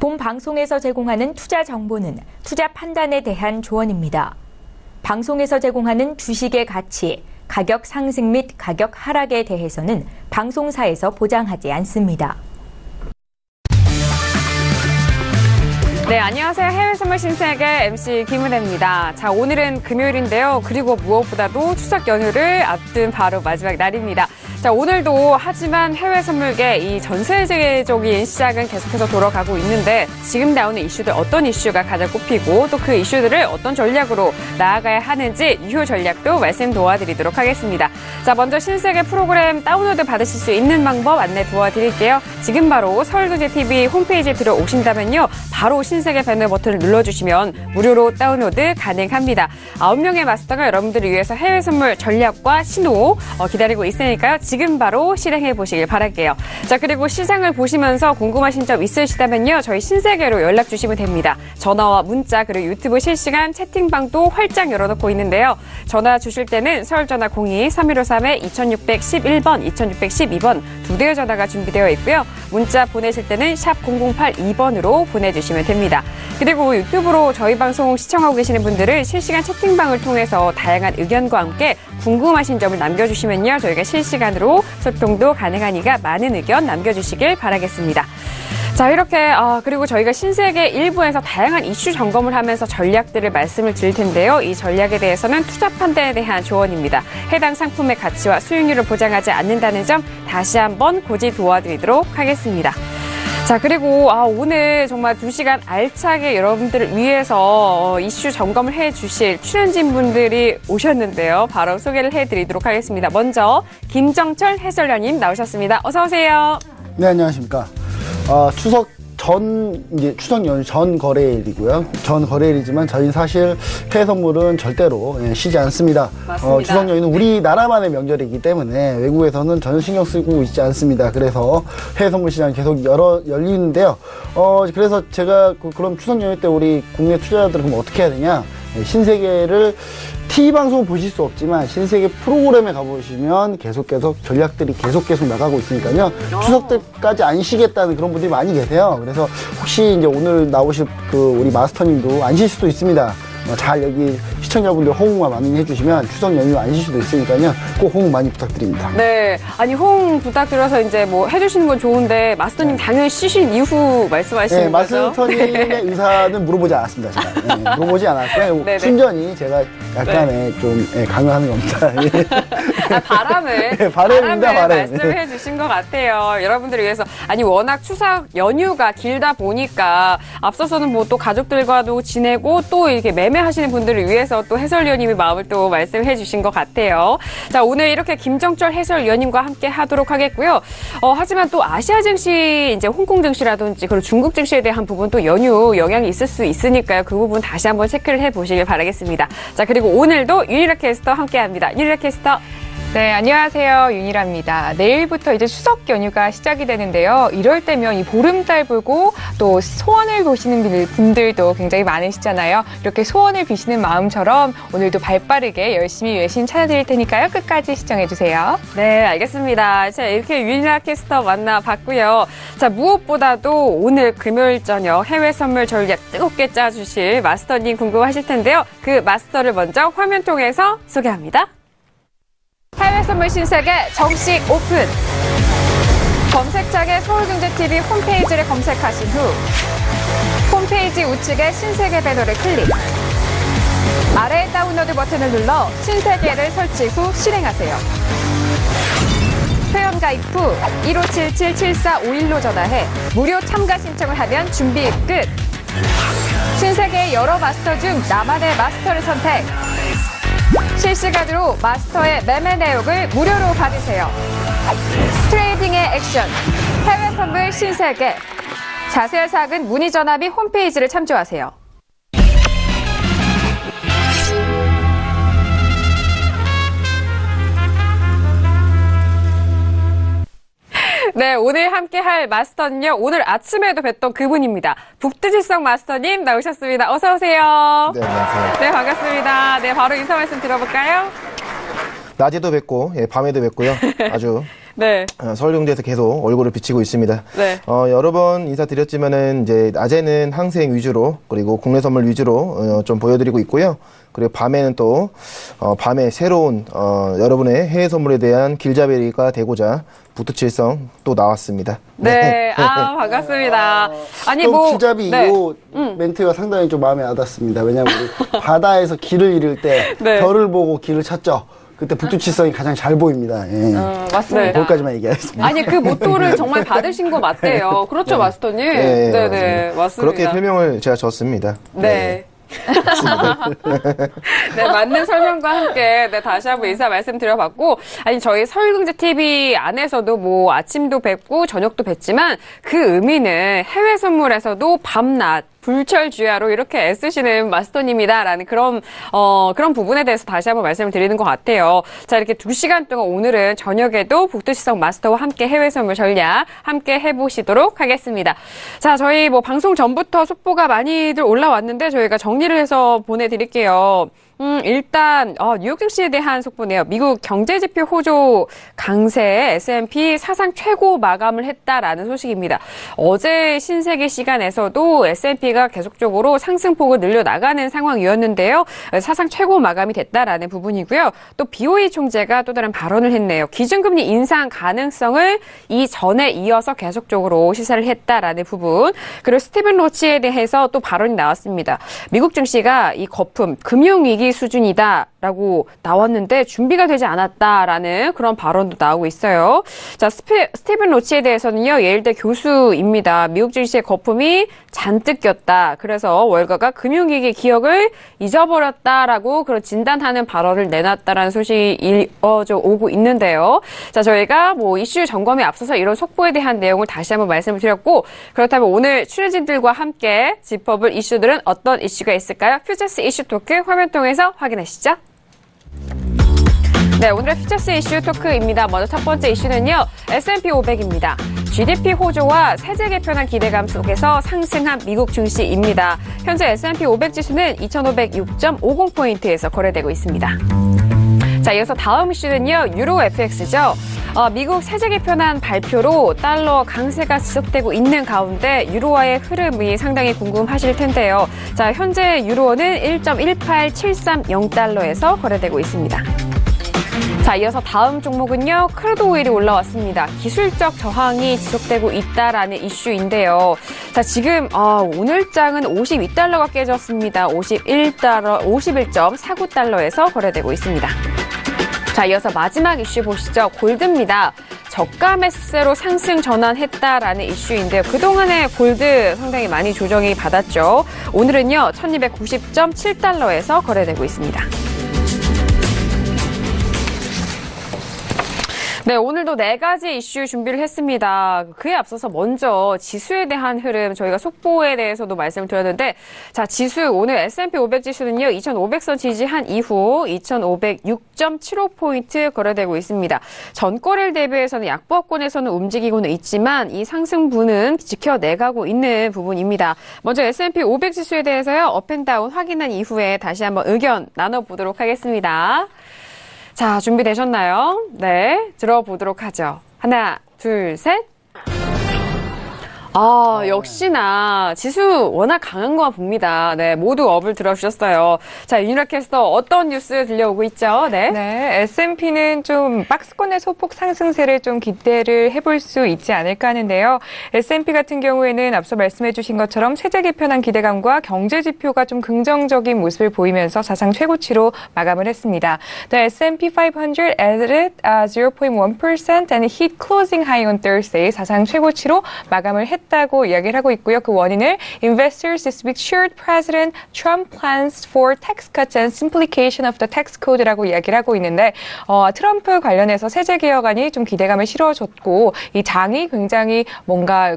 본 방송에서 제공하는 투자 정보는 투자 판단에 대한 조언입니다. 방송에서 제공하는 주식의 가치, 가격 상승 및 가격 하락에 대해서는 방송사에서 보장하지 않습니다. 네, 안녕하세요. 해외 선물 신세계 MC 김은혜입니다. 자, 오늘은 금요일인데요. 그리고 무엇보다도 추석 연휴를 앞둔 바로 마지막 날입니다. 자, 오늘도 하지만 해외 선물계 이 전 세계적인 시장은 계속해서 돌아가고 있는데 지금 나오는 이슈들 어떤 이슈가 가장 꼽히고 또 그 이슈들을 어떤 전략으로 나아가야 하는지 유효 전략도 말씀 도와드리도록 하겠습니다. 자, 먼저 신세계 프로그램 다운로드 받으실 수 있는 방법 안내 도와드릴게요. 지금 바로 서울경제TV 홈페이지에 들어오신다면요. 바로 신세계 배너 버튼을 눌러주시면 무료로 다운로드 가능합니다. 9명의 마스터가 여러분들을 위해서 해외 선물 전략과 신호 기다리고 있으니까요. 지금 바로 실행해 보시길 바랄게요. 자, 그리고 시장을 보시면서 궁금하신 점 있으시다면요. 저희 신세계로 연락 주시면 됩니다. 전화와 문자 그리고 유튜브 실시간 채팅방도 활짝 열어놓고 있는데요. 전화 주실 때는 서울전화 02-3153-2611번, 2612번 두 대의 전화가 준비되어 있고요. 문자 보내실 때는 샵 0082번으로 보내주시면 됩니다. 그리고 유튜브로 저희 방송 시청하고 계시는 분들은 실시간 채팅방을 통해서 다양한 의견과 함께 궁금하신 점을 남겨주시면요. 저희가 실시간으로 소통도 가능하니까 많은 의견 남겨주시길 바라겠습니다. 자, 이렇게 그리고 저희가 신세계 일부에서 다양한 이슈 점검을 하면서 전략들을 말씀을 드릴 텐데요. 이 전략에 대해서는 투자 판단에 대한 조언입니다. 해당 상품의 가치와 수익률을 보장하지 않는다는 점 다시 한번 고지 도와드리도록 하겠습니다. 자, 그리고 오늘 정말 2시간 알차게 여러분들을 위해서 이슈 점검을 해주실 출연진 분들이 오셨는데요. 바로 소개를 해드리도록 하겠습니다. 먼저 김정철 해설위원님 나오셨습니다. 어서 오세요. 네, 안녕하십니까. 추석 연휴 전 거래일이고요. 전 거래일이지만 저희는 사실 해외 선물은 절대로 쉬지 않습니다. 맞습니다. 추석 연휴는 우리나라만의 명절이기 때문에 외국에서는 전혀 신경 쓰고 있지 않습니다. 그래서 해외 선물 시장이 계속 열리는데요. 그래서 제가 그럼 추석 연휴 때 우리 국내 투자자들은 그럼 어떻게 해야 되냐? 신세계를 TV방송 보실 수 없지만 신세계 프로그램에 가보시면 계속 전략들이 계속 나가고 있으니까요. 추석 때까지 안 쉬겠다는 그런 분들이 많이 계세요. 그래서 혹시 이제 오늘 나오실 우리 마스터님도 안 쉴 수도 있습니다. 잘 여기 시청자분들 호응만 많이 해주시면 추석 연휴 안 쉴 수도 있으니까요. 꼭 호응 많이 부탁드립니다. 네. 아니, 호응 부탁드려서 이제 뭐 해주시는 건 좋은데 마스터님 당연히 쉬신 이후 말씀하시는 거죠? 마스터님의 의사는 물어보지 않았습니다. 제가. 물어보지 않았고요. 순전히 제가 약간의 좀 강요하는 겁니다. 바람을 말씀을 해주신 것 같아요. 여러분들을 위해서. 아니, 워낙 추석 연휴가 길다 보니까 앞서서는 뭐 또 가족들과도 지내고 또 이렇게 매매하시는 분들을 위해서 또 해설위원님의 마음을 또 말씀해 주신 것 같아요. 자, 오늘 이렇게 김정철 해설위원님과 함께 하도록 하겠고요. 하지만 또 아시아 증시, 이제 홍콩 증시라든지 그리고 중국 증시에 대한 부분 또 연휴 영향이 있을 수 있으니까요. 그 부분 다시 한번 체크를 해 보시길 바라겠습니다. 자, 그리고 오늘도 윤희라 캐스터 함께 합니다. 윤희라 캐스터. 네, 안녕하세요. 윤희라입니다. 내일부터 이제 추석 연휴가 시작이 되는데요. 이럴 때면 이 보름달 보고 또 소원을 보시는 분들도 굉장히 많으시잖아요. 이렇게 소원을 비시는 마음처럼 오늘도 발빠르게 열심히 외신 찾아드릴 테니까요. 끝까지 시청해주세요. 네, 알겠습니다. 자, 이렇게 윤희라 캐스터 만나봤고요. 자, 무엇보다도 오늘 금요일 저녁 해외 선물 전략 뜨겁게 짜주실 마스터님 궁금하실 텐데요. 그 마스터를 먼저 화면 통해서 소개합니다. 해외 선물 신세계 정식 오픈! 검색창에 서울경제TV 홈페이지를 검색하신 후 홈페이지 우측에 신세계 배너를 클릭. 아래 다운로드 버튼을 눌러 신세계를 설치 후 실행하세요. 회원 가입 후 1577-7451로 전화해 무료 참가 신청을 하면 준비 끝! 신세계의 여러 마스터 중 나만의 마스터를 선택! 실시간으로 마스터의 매매 내역을 무료로 받으세요. 트레이딩의 액션, 해외 선물 신세계. 자세한 사항은 문의 전화 및 홈페이지를 참조하세요. 네, 오늘 함께할 마스터는요. 오늘 아침에도 뵀던 그분입니다. 북두지성 마스터님 나오셨습니다. 어서 오세요. 네, 안녕하세요. 네, 반갑습니다. 네, 바로 인사 말씀 들어볼까요? 낮에도 뵙고, 밤에도 뵙고요. 아주 네. 서울경제에서 계속 얼굴을 비치고 있습니다. 네. 여러 번 인사드렸지만은 이제 낮에는 항생 위주로 그리고 국내 선물 위주로 좀 보여드리고 있고요. 그리고 밤에는 또 밤에 새로운 여러분의 해외 선물에 대한 길잡이가 되고자 부트칠성 또 나왔습니다. 네. 아, 반갑습니다. 아니, 좀 길잡이 네. 이 멘트가 상당히 좀 마음에 와닿습니다. 왜냐하면 우리 바다에서 길을 잃을 때 네. 별을 보고 길을 찾죠. 그때 북두칠성이 가장 잘 보입니다. 예. 맞습니다. 거기까지만 얘기하겠습니다. 아니, 그 모토를 정말 받으신 거 맞대요. 그렇죠, 마스터님? 네, 네, 맞습니다. 그렇게 표명을 제가 줬습니다. 네. 네, 맞는 설명과 함께 네, 다시 한번 인사 말씀드려봤고, 아니 저희 서울경제 TV 안에서도 뭐 아침도 뵙고 저녁도 뵙지만 그 의미는 해외 선물에서도 밤낮 불철주야로 이렇게 애쓰시는 마스터님이다라는 그런 부분에 대해서 다시 한번 말씀을 드리는 것 같아요. 자, 이렇게 2시간 동안 오늘은 저녁에도 북두칠성 마스터와 함께 해외 선물 전략 함께 해보시도록 하겠습니다. 자, 저희 뭐 방송 전부터 속보가 많이들 올라왔는데 저희가 정리를 해서 보내드릴게요. 일단 뉴욕 증시에 대한 속보네요. 미국 경제지표 호조 강세에 S&P 사상 최고 마감을 했다라는 소식입니다. 어제 신세계 시간에서도 S&P가 계속적으로 상승폭을 늘려나가는 상황이었는데요. 사상 최고 마감이 됐다라는 부분이고요. 또 BOE 총재가 또 다른 발언을 했네요. 기준금리 인상 가능성을 이전에 이어서 계속적으로 시사를 했다라는 부분. 그리고 스티븐 로치에 대해서 또 발언이 나왔습니다. 미국 증시가 이 거품, 금융위기 수준이다라고 나왔는데 준비가 되지 않았다라는 그런 발언도 나오고 있어요. 자, 스티븐 로치에 대해서는요, 예일대 교수입니다. 미국 증시의 거품이 잔뜩 꼈다. 그래서 월가가 금융위기 기억을 잊어버렸다라고 그런 진단하는 발언을 내놨다라는 소식이 이어져 오고 있는데요. 자, 저희가 뭐 이슈 점검에 앞서서 이런 속보에 대한 내용을 다시 한번 말씀을 드렸고, 그렇다면 오늘 출연진들과 함께 짚어볼 이슈들은 어떤 이슈가 있을까요? 퓨처스 이슈 토크 화면 통해서 확인하시죠. 네, 오늘의 퓨처스 이슈 토크입니다. 먼저 첫 번째 이슈는요, S&P 500입니다. GDP 호조와 세제 개편한 기대감 속에서 상승한 미국 증시입니다. 현재 S&P 500 지수는 2,506.50포인트에서 거래되고 있습니다. 자, 이어서 다음 이슈는요, 유로 FX죠. 미국 세제 개편안 발표로 달러 강세가 지속되고 있는 가운데 유로화의 흐름이 상당히 궁금하실 텐데요. 자, 현재 유로는 1.18730달러에서 거래되고 있습니다. 자, 이어서 다음 종목은요, 크루드 오일이 올라왔습니다. 기술적 저항이 지속되고 있다라는 이슈인데요. 자, 지금 오늘장은 52달러가 깨졌습니다. 51.49달러에서 거래되고 있습니다. 자, 이어서 마지막 이슈 보시죠. 골드입니다. 저가 매수세로 상승 전환했다라는 이슈인데요. 그동안에 골드 상당히 많이 조정이 받았죠. 오늘은요, 1290.7달러에서 거래되고 있습니다. 네, 오늘도 4가지 이슈 준비를 했습니다. 그에 앞서서 먼저 지수에 대한 흐름, 저희가 속보에 대해서도 말씀을 드렸는데, 자, 지수, 오늘 S&P 500 지수는요, 2,500선 지지한 이후 2,506.75포인트 거래되고 있습니다. 전거래일 대비해서는 약보합권에서는 움직이고는 있지만, 이 상승분은 지켜내가고 있는 부분입니다. 먼저 S&P 500 지수에 대해서요, 업앤다운 확인한 이후에 다시 한번 의견 나눠보도록 하겠습니다. 자, 준비되셨나요? 네, 들어보도록 하죠. 하나, 둘, 셋. 역시나 지수 워낙 강한 거 봅니다. 네, 모두 업을 들어주셨어요. 자, 윤유라 캐스터 어떤 뉴스 들려오고 있죠? 네. 네, S&P는 좀 박스권의 소폭 상승세를 좀 기대를 해볼 수 있지 않을까 하는데요. S&P 같은 경우에는 앞서 말씀해 주신 것처럼 세제 개편한 기대감과 경제 지표가 좀 긍정적인 모습을 보이면서 사상 최고치로 마감을 했습니다. The S&P 500 added 0.1% and hit closing high on Thursday. 사상 최고치로 마감을 했다고 이야기를 하고 있고요. 그 원인을 investors this week assured President Trump plans for tax cuts and simplification of the tax code라고 이야기를 하고 있는데 트럼프 관련해서 세제 개혁안이 좀 기대감을 실어줬고 이 장이 굉장히 뭔가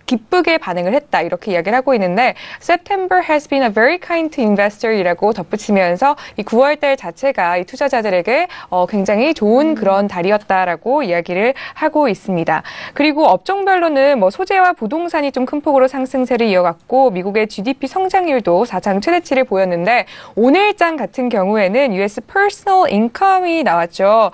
기쁘게 반응을 했다 이렇게 이야기를 하고 있는데 September has been a very kind to investor이라고 덧붙이면서 이 9월달 자체가 이 투자자들에게 굉장히 좋은 그런 달이었다라고 이야기를 하고 있습니다. 그리고 업종별로는 뭐 소재와 부동산이 좀 큰 폭으로 상승세를 이어갔고 미국의 GDP 성장률도 사상 최대치를 보였는데 오늘장 같은 경우에는 US Personal Income이 나왔죠.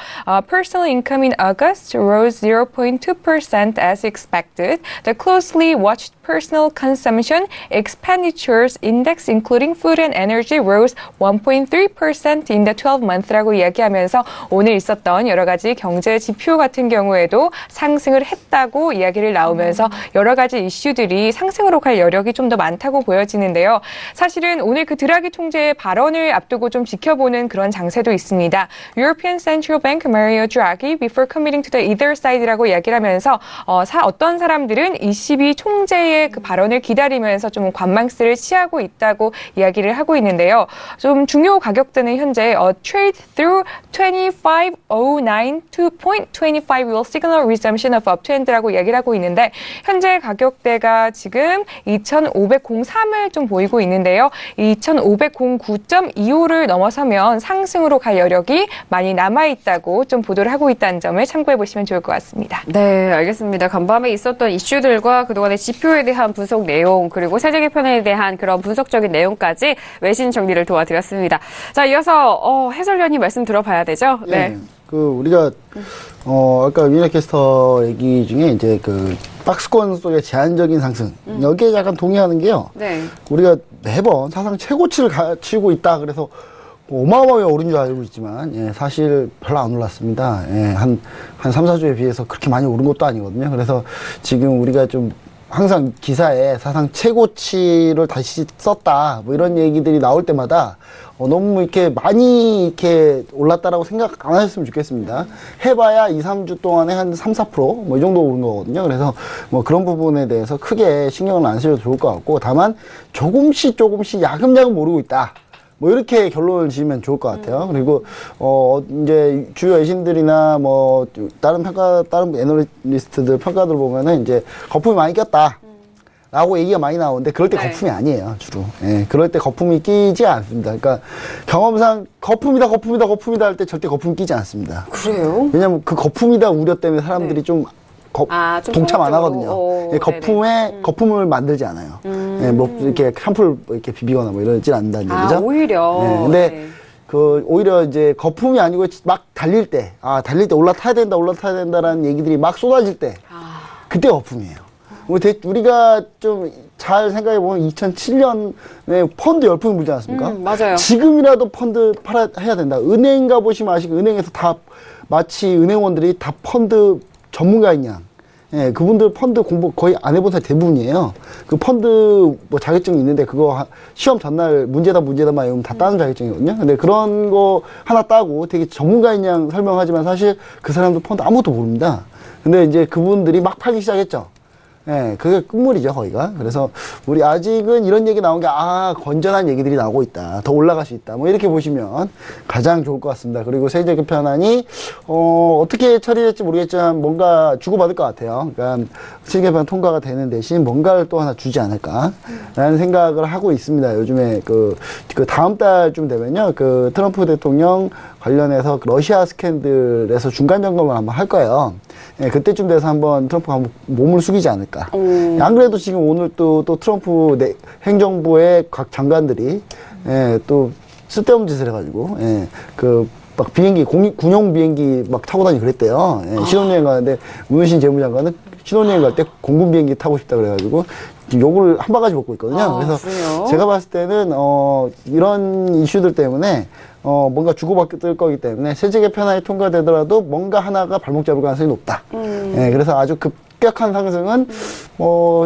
Personal income in August rose 0.2% as expected. The closely watched personal consumption expenditures index including food and energy rose 1.3% in the 12month라고 이야기하면서 오늘 있었던 여러 가지 경제 지표 같은 경우에도 상승을 했다고 이야기를 나오면서 여러 가지 이슈들이 상승으로 갈 여력이 좀 더 많다고 보여지는데요. 사실은 오늘 그 드라기 총재의 발언을 앞두고 좀 지켜보는 그런 장세도 있습니다. European Central Bank Mario Draghi before committing to the either side라고 이야기를 하면서 어떤 사람들은 ECB 총재의 그 발언을 기다리면서 좀 관망세를 취하고 있다고 이야기를 하고 있는데요. 좀 중요 가격대는 현재 trade through 2509 to 0.25 will signal resumption of uptrend라고 이야기를 하고 있는데 현재 가격대가 지금 2503을 좀 보이고 있는데요. 2509.25를 넘어서면 상승으로 갈 여력이 많이 남아있다고 좀 보도를 하고 있다는 점을 참고해 보시면 좋을 것 같습니다. 네, 알겠습니다. 간밤에 있었던 이슈들과 그동안의 지표에 대한 분석 내용 그리고 세제 개편에 대한 그런 분석적인 내용까지 외신 정리를 도와드렸습니다. 자, 이어서 해설위원님 말씀 들어봐야 되죠? 네. 우리가 아까 윤희 캐스터 얘기 중에 이제 그 박스권 속의 제한적인 상승 여기에 약간 동의하는 게요. 네. 우리가 매번 사상 최고치를 치고 있다. 그래서 어마어마하게 오른 줄 알고 있지만 사실 별로 안 올랐습니다. 한 3, 4주에 비해서 그렇게 많이 오른 것도 아니거든요. 그래서 지금 우리가 좀 항상 기사에 사상 최고치를 다시 썼다 뭐 이런 얘기들이 나올 때마다 너무 이렇게 많이 이렇게 올랐다라고 생각 안 하셨으면 좋겠습니다. 해봐야 2, 3주 동안에 한 3, 4% 뭐 이 정도 오른 거거든요. 그래서 뭐 그런 부분에 대해서 크게 신경을 안 쓰셔도 좋을 것 같고 다만 조금씩 야금야금 오르고 있다. 뭐 이렇게 결론을 지으면 좋을 것 같아요. 그리고 이제 주요 외신들이나 뭐 다른 애널리스트들 평가들 보면은 이제 거품이 많이 꼈다. 라고 얘기가 많이 나오는데 그럴 때 거품이 아니에요, 주로. 그럴 때 거품이 끼지 않습니다. 그러니까 경험상 거품이다 할 때 절대 거품이 끼지 않습니다. 그래요? 왜냐면 그 거품이다 우려 때문에 사람들이 좀 동참 안 하거든요. 거품을 만들지 않아요. 뭐 이렇게 샴푸를 이렇게 비비거나 뭐 이러진 않는다는 얘기죠. 오히려. 근데 오히려 이제 거품이 아니고 막 달릴 때 올라타야 된다라는 얘기들이 막 쏟아질 때 그때 거품이에요. 우리가 좀 잘 생각해보면 2007년에 펀드 열풍이 불지 않았습니까? 맞아요. 지금이라도 펀드 해야 된다. 은행 가보시면 아시고 은행에서 다 마치 은행원들이 다 펀드 전문가인 양. 그분들 펀드 공부 거의 안 해본 사람 대부분이에요. 그 펀드 뭐 자격증이 있는데 그거 시험 전날 문제다 막 이러면 다 따는 자격증이거든요. 근데 그런 거 하나 따고 되게 전문가인 양 설명하지만 사실 그 사람도 펀드 아무것도 모릅니다. 근데 이제 그분들이 막 팔기 시작했죠. 그게 끝물이죠, 거기가. 그래서 우리 아직은 이런 얘기 나온 게, 건전한 얘기들이 나오고 있다. 더 올라갈 수 있다. 뭐 이렇게 보시면 가장 좋을 것 같습니다. 그리고 세제 개편안이, 어떻게 처리될지 모르겠지만 뭔가 주고받을 것 같아요. 그러니까 세제 개편 통과가 되는 대신 뭔가를 또 하나 주지 않을까라는 생각을 하고 있습니다. 요즘에 그 다음 달쯤 되면요. 그 트럼프 대통령 관련해서 러시아 스캔들에서 중간 점검을 한번 할 거예요. 그때쯤 돼서 한번 트럼프가 한번 몸을 숙이지 않을까. 안 그래도 지금 오늘 또 트럼프 행정부의 각 장관들이 또 쓸데없는 짓을 해가지고 막 비행기 군용 비행기 막 타고 다니고 그랬대요. 신혼여행 가는데 문우신 재무장관은 신혼여행 갈 때 공군 비행기 타고 싶다 그래가지고 욕을 한 바가지 먹고 있거든요. 그래서 그래요? 제가 봤을 때는 이런 이슈들 때문에 뭔가 주고받을 거기 때문에 세제 개편안이 통과되더라도 뭔가 하나가 발목 잡을 가능성이 높다. 그래서 아주 급격한 상승은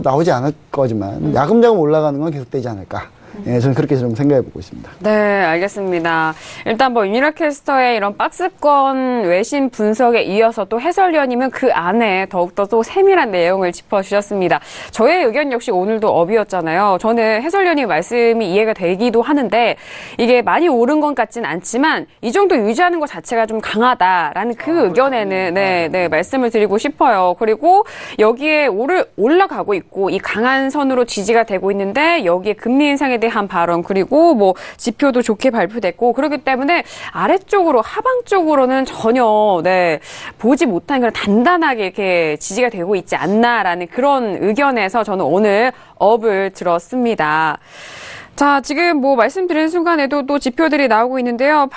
나오지 않을 거지만 야금야금 올라가는 건 계속되지 않을까. 예, 저는 그렇게 좀 생각해 보고 있습니다. 네, 알겠습니다. 일단 뭐 윤희라 캐스터의 이런 박스권 외신 분석에 이어서 또 해설위원님은 그 안에 더욱더 또 세밀한 내용을 짚어주셨습니다. 저의 의견 역시 오늘도 업이었잖아요. 저는 해설위원님 말씀이 이해가 되기도 하는데 이게 많이 오른 것 같진 않지만 이 정도 유지하는 것 자체가 좀 강하다라는 그 의견에는 네, 말씀을 드리고 싶어요. 그리고 여기에 올라가고 있고 이 강한 선으로 지지가 되고 있는데 여기에 금리 인상에 대한 발언 그리고 뭐 지표도 좋게 발표됐고 그렇기 때문에 아래쪽으로 하방 쪽으로는 전혀 보지 못한 그런 단단하게 이렇게 지지가 되고 있지 않나라는 그런 의견에서 저는 오늘 업을 들었습니다. 자, 지금 뭐 말씀드리는 순간에도 또 지표들이 나오고 있는데요.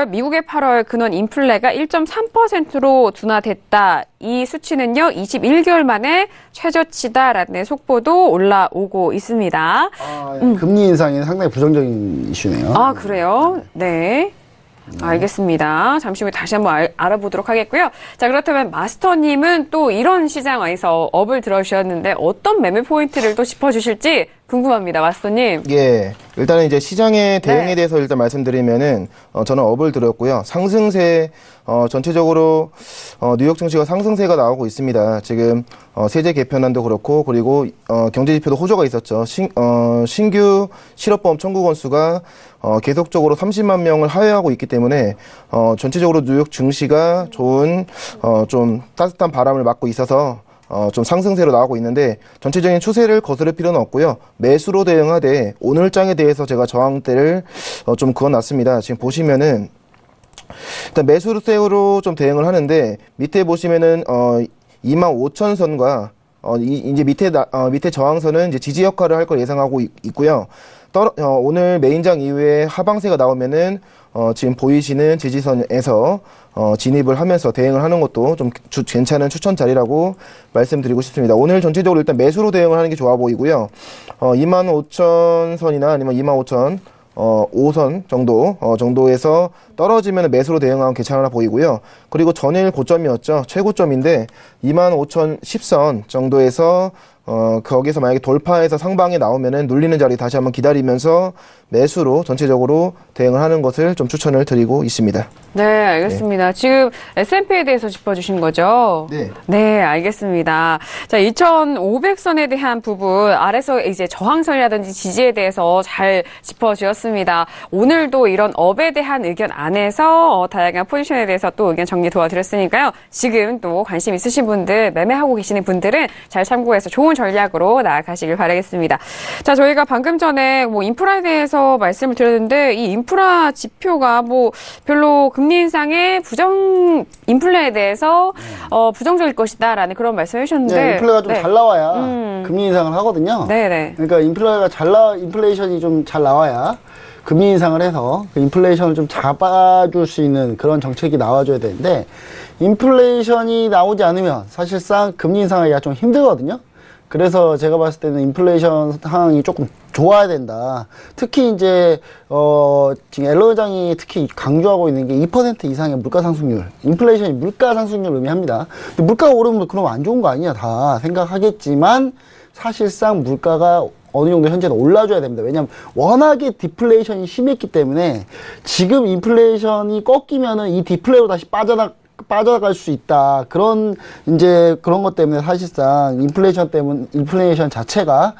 미국의 8월 근원 인플레가 1.3%로 둔화됐다. 이 수치는요, 21개월 만에 최저치다라는 속보도 올라오고 있습니다. 금리 인상이 상당히 부정적인 이슈네요. 아, 그래요? 네. 알겠습니다. 잠시 후에 다시 한번 알아보도록 하겠고요. 자, 그렇다면 마스터님은 또 이런 시장에서 업을 들어주셨는데 어떤 매매 포인트를 또 짚어주실지 궁금합니다, 마스터님. 예. 일단은 이제 시장의 대응에 대해서 일단 말씀드리면은, 저는 업을 들었고요. 상승세, 전체적으로, 뉴욕 증시가 상승세가 나오고 있습니다. 지금, 세제 개편안도 그렇고, 그리고, 경제지표도 호조가 있었죠. 신규 실업보험 청구 건수가, 계속적으로 30만 명을 하회하고 있기 때문에, 전체적으로 뉴욕 증시가 좋은, 좀 따뜻한 바람을 맞고 있어서, 좀 상승세로 나오고 있는데 전체적인 추세를 거스를 필요는 없고요. 매수로 대응하되 오늘장에 대해서 제가 저항대를 좀 그어놨습니다. 지금 보시면은 일단 매수세로 좀 대응을 하는데 밑에 보시면은 25,000선과 이제 밑에 저항선은 이제 지지 역할을 할 걸 예상하고 있고요. 오늘 메인장 이후에 하방세가 나오면은 지금 보이시는 지지선에서 진입을 하면서 대응을 하는 것도 좀 괜찮은 추천 자리라고 말씀드리고 싶습니다. 오늘 전체적으로 일단 매수로 대응을 하는 게 좋아 보이고요. 25,000선이나 아니면 25,000 5선 정도에서 떨어지면 매수로 대응하면 괜찮아 보이고요. 그리고 전일 고점이었죠. 최고점인데 25,010선 정도에서 거기서 만약에 돌파해서 상방에 나오면은 눌리는 자리 다시 한번 기다리면서 매수로 전체적으로 대응을 하는 것을 좀 추천을 드리고 있습니다. 네, 알겠습니다. 지금 S&P에 대해서 짚어주신 거죠? 네. 네, 알겠습니다. 자, 2,500선에 대한 부분, 아래서 이제 저항선이라든지 지지에 대해서 잘 짚어주셨습니다. 오늘도 이런 업에 대한 의견 안에서 다양한 포지션에 대해서 또 의견 정리 도와드렸으니까요. 지금 또 관심 있으신 분들, 매매하고 계시는 분들은 잘 참고해서 좋은 전략으로 나아가시길 바라겠습니다. 자, 저희가 방금 전에 뭐 인프라에 대해서 말씀을 드렸는데 이 인프라 지표가 뭐 별로 금리 인상의 인플레에 대해서 부정적일 것이다라는 그런 말씀을 해주셨는데 네, 인플레가 좀 잘 나와야 금리 인상을 하거든요. 네네. 그러니까 인플레이션이 좀 잘 나와야 금리 인상을 해서 그 인플레이션을 좀 잡아줄 수 있는 그런 정책이 나와줘야 되는데 인플레이션이 나오지 않으면 사실상 금리 인상하기가 좀 힘들거든요. 그래서 제가 봤을 때는 인플레이션 상황이 조금 좋아야 된다. 특히 이제 지금 앨런 의장이 특히 강조하고 있는 게 2% 이상의 물가 상승률. 인플레이션이 물가 상승률을 의미합니다. 근데 물가가 오르면 그럼 안 좋은 거 아니냐 다 생각하겠지만 사실상 물가가 어느 정도 현재는 올라줘야 됩니다. 왜냐하면 워낙에 디플레이션이 심했기 때문에 지금 인플레이션이 꺾이면은 이 디플레로 다시 빠져나갈 수 있다. 그런 것 때문에 사실상 인플레이션 자체가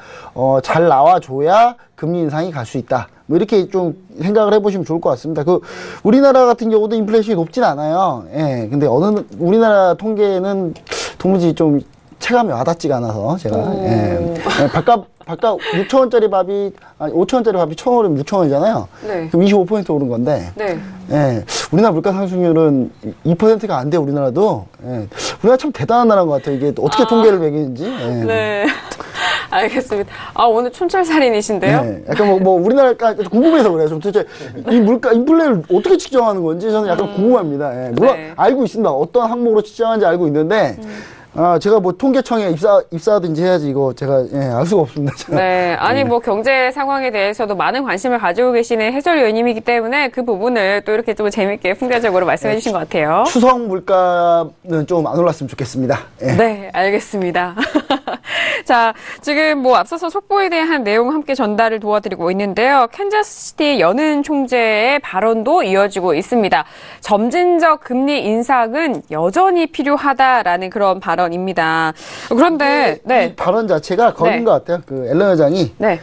잘 나와줘야 금리 인상이 갈 수 있다. 뭐 이렇게 좀 생각을 해보시면 좋을 것 같습니다. 우리나라 같은 경우도 인플레이션이 높진 않아요. 예. 근데 우리나라 통계는 도무지 좀 체감이 와닿지가 않아서 제가 바깥 6,000원짜리 밥이 5,000원짜리 밥이 1,000원이면 6,000원이잖아요. 네. 그럼 25% 오른 건데. 네. 예. 우리나라 물가 상승률은 2%가 안 돼, 우리나라도. 예. 우리나라 참 대단한 나라인 것 같아요. 이게 어떻게 통계를 매기는지. 예. 네. 알겠습니다. 오늘 촌철살인이신데요? 네. 약간 우리나라가 궁금해서 그래요. 좀 도대체 인플레를 어떻게 측정하는 건지 저는 약간 궁금합니다. 예. 물론 알고 있습니다. 어떤 항목으로 측정하는지 알고 있는데, 제가 뭐 통계청에 입사하든지 해야지 이거 제가 알 수가 없습니다. 제가. 네, 아니 뭐 경제 상황에 대해서도 많은 관심을 가지고 계시는 해설위원님이기 때문에 그 부분을 또 이렇게 좀 재밌게 풍자적으로 말씀해 주신 것 같아요. 추석 물가는 좀 안 올랐으면 좋겠습니다. 예. 네, 알겠습니다. 자, 지금 뭐 앞서서 속보에 대한 내용 함께 전달을 도와드리고 있는데요. 캔자스시티 여는 총재의 발언도 이어지고 있습니다. 점진적 금리 인상은 여전히 필요하다라는 그런 발언입니다. 그런데 이 발언 자체가 거긴 네. 것 같아요. 그 앨런 회장이 네.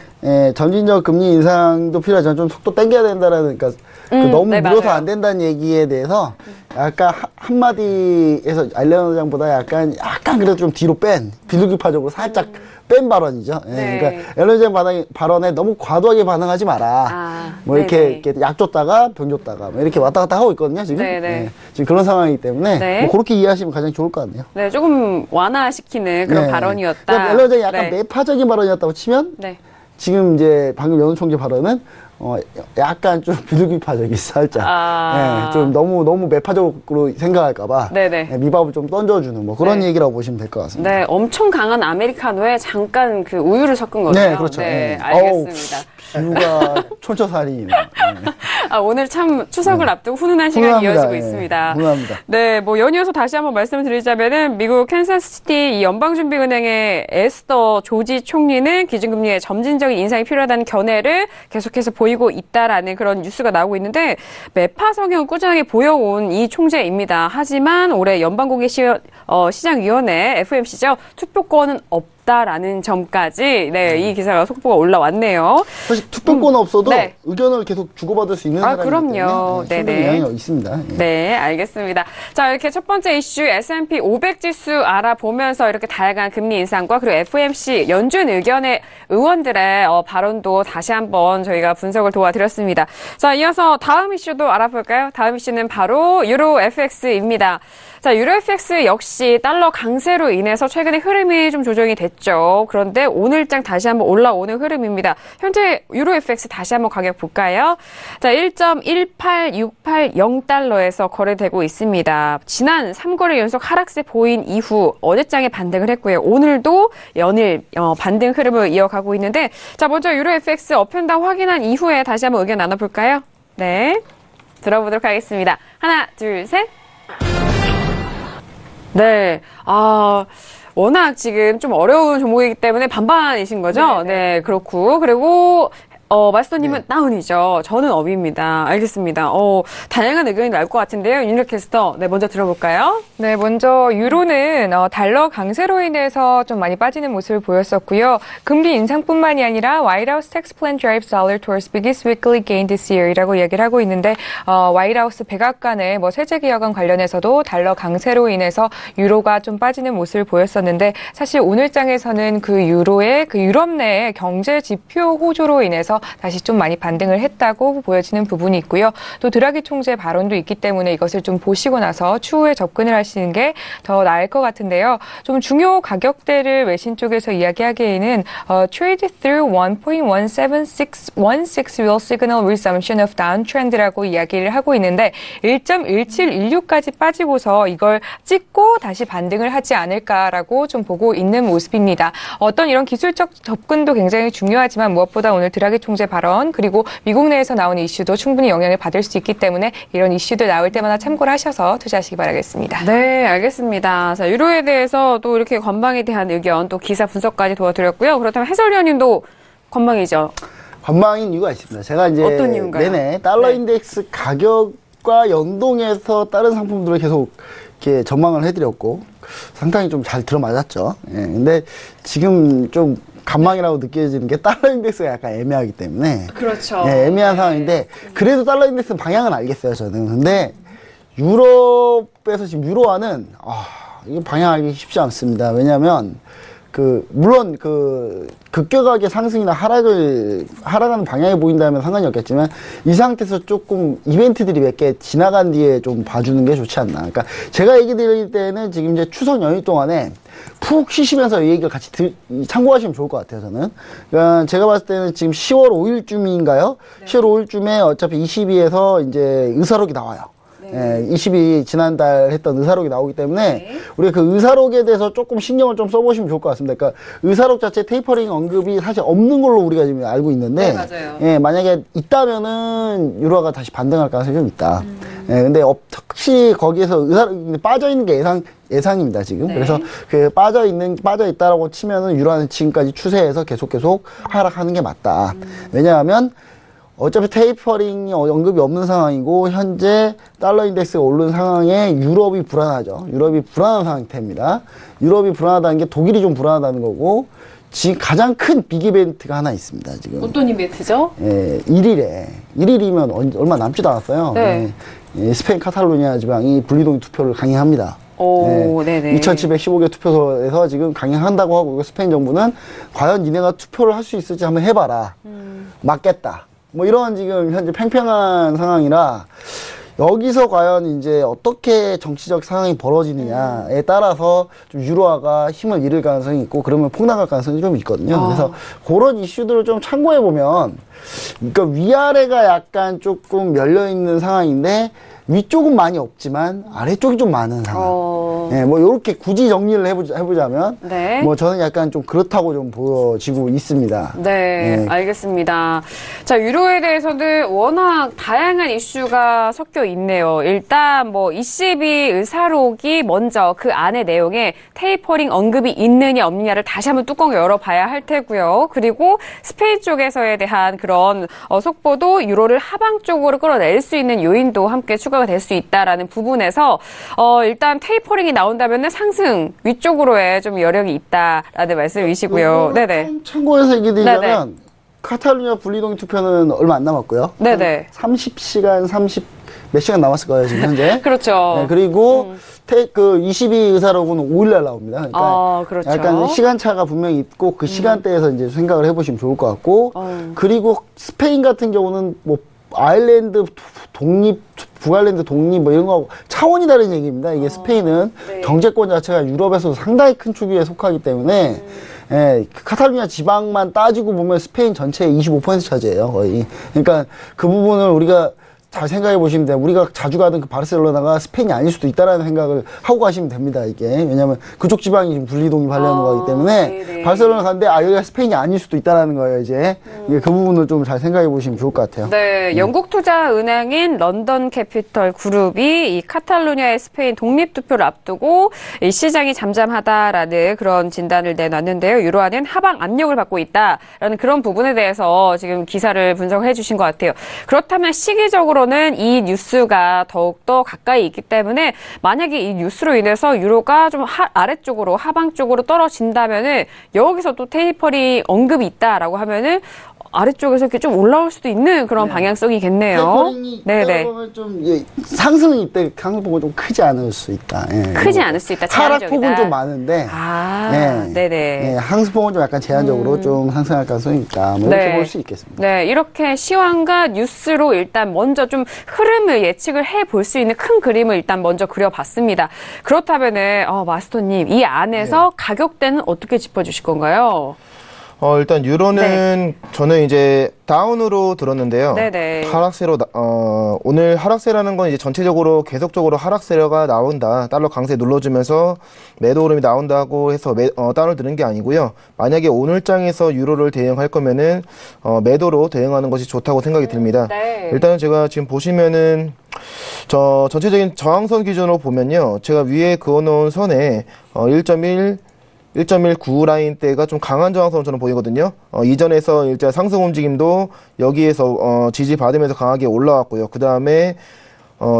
점진적 금리 인상도 필요하지만 좀 속도 당겨야 된다라는, 그러니까 너무 네, 밀어서 맞아요. 안 된다는 얘기에 대해서 약간 한마디에서 앨런 회장보다 약간 그래도 좀 뒤로 뺀, 비둘기파적으로 살짝 뺀 발언이죠. 예, 네. 그러니까 앨런 회장 발언에 너무 과도하게 반응하지 마라. 뭐 이렇게 약 줬다가 병 줬다가 뭐 이렇게 왔다 갔다 하고 있거든요, 지금. 네네. 예, 지금 그런 상황이기 때문에 네. 뭐 그렇게 이해하시면 가장 좋을 것 같네요. 네, 조금 완화시키는 그런 네. 발언이었다. 그러니까 앨런 회장이 약간 네. 매파적인 발언이었다고 치면 네. 지금 이제 방금 여는 총재 발언은 약간 좀 비둘기파적이 살짝 예, 좀 너무 매파적으로 생각할까봐 네네. 예, 미밥을 좀 던져주는 뭐 그런 네. 얘기라고 보시면 될 것 같습니다. 네, 엄청 강한 아메리카노에 잠깐 그 우유를 섞은 거죠. 네, 그렇죠. 네, 예. 알겠습니다. 비유가 촌철살인이네요. 예. 오늘 참 추석을 앞두고 훈훈한 시간이 훈훈합니다. 이어지고 예, 있습니다. 훈훈합니다. 네, 뭐 연이어서 다시 한번 말씀을 드리자면은 미국 캔사스시티 이 연방준비은행의 에스더 조지 총리는 기준금리의 점진적인 인상이 필요하다는 견해를 계속해서 보이고 있다라는 그런 뉴스가 나오고 있는데 매파 성향을 꾸준하게 보여온 이 총재입니다. 하지만 올해 연방공개시장위원회 FOMC죠. 투표권은 없다라는 점까지 이 기사가 속보가 올라왔네요. 사실 투표권 없어도 네. 의견을 계속 주고받을 수 있는 사람이기 그럼요. 때문에 충분히 네네. 영향이 있습니다. 예. 네, 알겠습니다. 자, 이렇게 첫 번째 이슈 S&P 500 지수 알아보면서 이렇게 다양한 금리 인상과 그리고 FOMC 연준 의견의 의원들의 발언도 다시 한번 저희가 분석을 도와드렸습니다. 자, 이어서 다음 이슈도 알아볼까요? 다음 이슈는 바로 유로 FX입니다. 자, 유로 FX 역시 달러 강세로 인해서 최근에 흐름이 좀 조정이 됐죠. 그런데 오늘장 다시 한번 올라오는 흐름입니다. 현재 유로 FX 다시 한번 가격 볼까요? 자, 1.18680달러에서 거래되고 있습니다. 지난 3거래 연속 하락세 보인 이후 어제장에 반등을 했고요. 오늘도 연일 반등 흐름을 이어가고 있는데, 자, 먼저 유로 FX 업현당 확인한 이후에 다시 한번 의견 나눠볼까요? 네, 들어보도록 하겠습니다. 하나, 둘, 셋. 네, 워낙 지금 좀 어려운 종목이기 때문에 반반이신 거죠? 네, 그렇고. 그리고, 마스터님은 다운이죠. 저는 업입니다. 알겠습니다. 다양한 의견이 나올 것 같은데요. 윤력 캐스터, 네, 먼저 들어볼까요? 네, 먼저 유로는 달러 강세로 인해서 좀 많이 빠지는 모습을 보였었고요. 금리 인상뿐만이 아니라 White House tax plan drives dollar towards biggest weekly gain this year이라고 얘기를 하고 있는데 화이트하우스 백악관의 뭐 세제 개혁안 관련해서도 달러 강세로 인해서 유로가 좀 빠지는 모습을 보였었는데 사실 오늘장에서는 그 유로의 그 유럽 내의 경제 지표 호조로 인해서 다시 좀 많이 반등을 했다고 보여지는 부분이 있고요. 또 드라기 총재 발언도 있기 때문에 이것을 좀 보시고 나서 추후에 접근을 하시는 게 더 나을 것 같은데요. 좀 중요 가격대를 외신 쪽에서 이야기하기에는 trade through 1.17616 will signal resumption of downtrend라고 이야기를 하고 있는데 1.1716까지 빠지고서 이걸 찍고 다시 반등을 하지 않을까라고 좀 보고 있는 모습입니다. 어떤 이런 기술적 접근도 굉장히 중요하지만 무엇보다 오늘 드라기 총재 발언 그리고 미국 내에서 나오는 이슈도 충분히 영향을 받을 수 있기 때문에 이런 이슈들 나올 때마다 참고를 하셔서 투자하시기 바라겠습니다. 네, 알겠습니다. 자, 유로에 대해서 또 이렇게 관방에 대한 의견, 또 기사 분석까지 도와드렸고요. 그렇다면 해설위원님도 관방이죠? 관망인 이유가 있습니다. 제가 이제 어떤 이유인가요? 내내 달러 네. 인덱스 가격과 연동해서 다른 상품들을 계속 이렇게 전망을 해드렸고 상당히 좀 잘 들어맞았죠. 예, 근데 지금 좀 간망이라고 느껴지는 게 달러 인덱스가 약간 애매하기 때문에 그렇죠. 예, 애매한 상황인데 그래도 달러 인덱스 방향은 알겠어요 저는. 근데 유럽에서 지금 유로화는 이거 방향하기 쉽지 않습니다. 왜냐하면 물론 급격하게 상승이나 하락하는 방향이 보인다면 상관이 없겠지만 이 상태에서 조금 이벤트들이 몇 개 지나간 뒤에 좀 봐주는 게 좋지 않나. 그러니까 제가 얘기 드릴 때는 지금 이제 추석 연휴 동안에 푹 쉬시면서 이 얘기를 같이 참고하시면 좋을 것 같아요, 저는. 그러니까 제가 봤을 때는 지금 10월 5일쯤인가요? 네. 10월 5일쯤에 어차피 22에서 이제 의사록이 나와요. 네. 20이 지난달 했던 의사록이 나오기 때문에 네. 우리가 그 의사록에 대해서 조금 신경을 좀 써보시면 좋을 것 같습니다. 그러니까 의사록 자체 테이퍼링 언급이 사실 없는 걸로 우리가 지금 알고 있는데 네, 맞아요. 예, 만약에 있다면은 유로화가 다시 반등할 가능성이 좀 있다. 예, 근데 혹시 거기에서 빠져 있는 게 예상입니다, 지금. 네. 그래서 빠져 있다라고 치면은 유로화는 지금까지 추세에서 계속 하락하는 게 맞다. 왜냐하면 어차피 테이퍼링이 언급이 없는 상황이고, 현재 달러 인덱스가 오르는 상황에 유럽이 불안하죠. 유럽이 불안한 상태입니다. 유럽이 불안하다는 게 독일이 좀 불안하다는 거고, 지금 가장 큰 빅 이벤트가 하나 있습니다, 지금. 어떤 이벤트죠? 예, 1일이면 얼마 남지도 않았어요. 네. 예, 스페인 카탈루니아 지방이 분리동의 투표를 강행합니다. 오, 네네. 2715개 투표소에서 지금 강행한다고 하고, 스페인 정부는 과연 니네가 투표를 할 수 있을지 한번 해봐라. 맞겠다. 뭐 이런 지금 현재 팽팽한 상황이라, 여기서 과연 이제 어떻게 정치적 상황이 벌어지느냐에 따라서 좀 유로화가 힘을 잃을 가능성이 있고, 그러면 폭락할 가능성이 좀 있거든요. 그래서 그런 이슈들을 좀 참고해 보면, 그러니까 위아래가 약간 조금 열려 있는 상황인데, 위쪽은 많이 없지만 아래쪽이 좀 많은 상황. 예, 뭐 요렇게 굳이 정리를 해보자면, 네. 뭐 저는 약간 좀 그렇다고 좀 보여지고 있습니다. 네, 예. 알겠습니다. 자, 유로에 대해서는 워낙 다양한 이슈가 섞여 있네요. 일단 뭐 ECB 의사록이 먼저 그 안의 내용에 테이퍼링 언급이 있느냐 없느냐를 다시 한번 뚜껑을 열어봐야 할 테고요. 그리고 스페인 쪽에서에 대한 그런 속보도 유로를 하방 쪽으로 끌어낼 수 있는 요인도 함께 추가가 될 수 있다라는 부분에서 일단 테이퍼링이 나온다면은 상승 위쪽으로의 좀 여력이 있다라는 말씀이시고요. 네네. 참고해서 얘기 드리자면, 네네. 카탈루냐 분리동의 투표는 얼마 안 남았고요. 네네. 30시간, 몇 시간 남았을 거예요, 지금 현재. 그렇죠. 네, 그리고 22 의사록은 5일날 나옵니다. 그러니까 그렇죠. 약간 시간차가 분명히 있고, 그 시간대에서 이제 생각을 해보시면 좋을 것 같고, 그리고 스페인 같은 경우는 뭐 아일랜드 독립, 북아일랜드 독립 뭐 이런 거하고 차원이 다른 얘기입니다. 이게 스페인은 네. 정체권 자체가 유럽에서도 상당히 큰 축에 속하기 때문에, 예, 카탈루냐 지방만 따지고 보면 스페인 전체의 25% 차지해요, 거의. 그러니까 그 부분을 우리가 잘 생각해 보시면 돼요. 우리가 자주 가던 그 바르셀로나가 스페인이 아닐 수도 있다라는 생각을 하고 가시면 됩니다, 이게. 왜냐면 그쪽 지방이 지금 분리독립하려는 거기 때문에, 네네. 바르셀로나 갔는데, 여기가 스페인이 아닐 수도 있다라는 거예요, 이제. 이게 그 부분을 좀 잘 생각해 보시면 좋을 것 같아요. 네, 영국 투자 은행인 런던 캐피털 그룹이 이 카탈루냐의 스페인 독립 투표를 앞두고 이 시장이 잠잠하다라는 그런 진단을 내놨는데요. 유로화는 하방 압력을 받고 있다라는 그런 부분에 대해서 지금 기사를 분석해 주신 것 같아요. 그렇다면 시기적으로는 이 뉴스가 더욱더 가까이 있기 때문에 만약에 이 뉴스로 인해서 유로가 좀 아래쪽으로 하방 쪽으로 떨어진다면은 여기서 또 테이퍼링 언급이 있다라고 하면은 아래쪽에서 이렇게 좀 올라올 수도 있는 그런 방향성이겠네요. 테이퍼링이 네네. 보면 좀 상승은 이때 상승폭은 좀 크지 않을 수 있다. 예. 크지 않을 수 있다. 하락폭은 제한적이다. 좀 많은데, 네네. 예, 상승폭은 좀 약간 제한적으로 좀 상승할 가능성이 있다. 뭐 이렇게 네. 볼 수 있겠습니다. 네, 이렇게 시황과 뉴스로 일단 먼저 좀 흐름을 예측을 해볼 수 있는 큰 그림을 일단 먼저 그려봤습니다. 그렇다면은 마스터님 이 안에서 가격대는 어떻게 짚어주실 건가요? 일단 유로는 저는 이제 다운으로 들었는데요. 네네. 하락세로 오늘 하락세라는 건 이제 전체적으로 계속적으로 하락세가 나온다. 달러 강세 눌러주면서 매도 흐름이 나온다고 해서 다운을 드는 게 아니고요. 만약에 오늘 장에서 유로를 대응할 거면은 매도로 대응하는 것이 좋다고 생각이 듭니다. 네. 일단은 제가 지금 보시면은 전체적인 저항선 기준으로 보면요. 제가 위에 그어놓은 선에 1.19 라인대가 좀 강한 저항선으로 저는 보이거든요. 이전에서 일자 상승 움직임도 여기에서 지지받으면서 강하게 올라왔고요. 그 다음에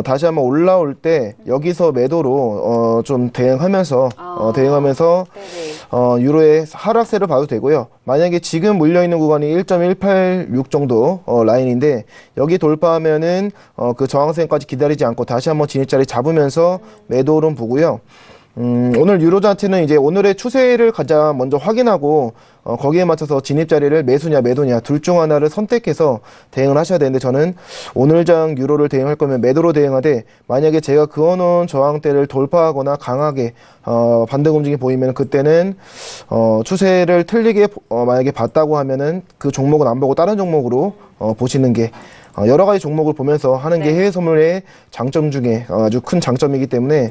다시 한번 올라올 때 여기서 매도로 좀 대응하면서 네네. 유로의 하락세를 봐도 되고요. 만약에 지금 물려있는 구간이 1.186 정도 라인인데 여기 돌파하면은 그 저항선까지 기다리지 않고 다시 한번 진입자리 잡으면서 매도 흐름 보고요. 오늘 유로 자체는 이제 오늘의 추세를 가장 먼저 확인하고 거기에 맞춰서 진입자리를 매수냐 매도냐 둘 중 하나를 선택해서 대응을 하셔야 되는데 저는 오늘장 유로를 대응할 거면 매도로 대응하되 만약에 제가 그어놓은 저항대를 돌파하거나 강하게 반등 움직임이 보이면 그때는 추세를 틀리게 만약에 봤다고 하면은 그 종목은 안 보고 다른 종목으로 보시는 게 여러 가지 종목을 보면서 하는 게 해외 선물의 장점 중에 아주 큰 장점이기 때문에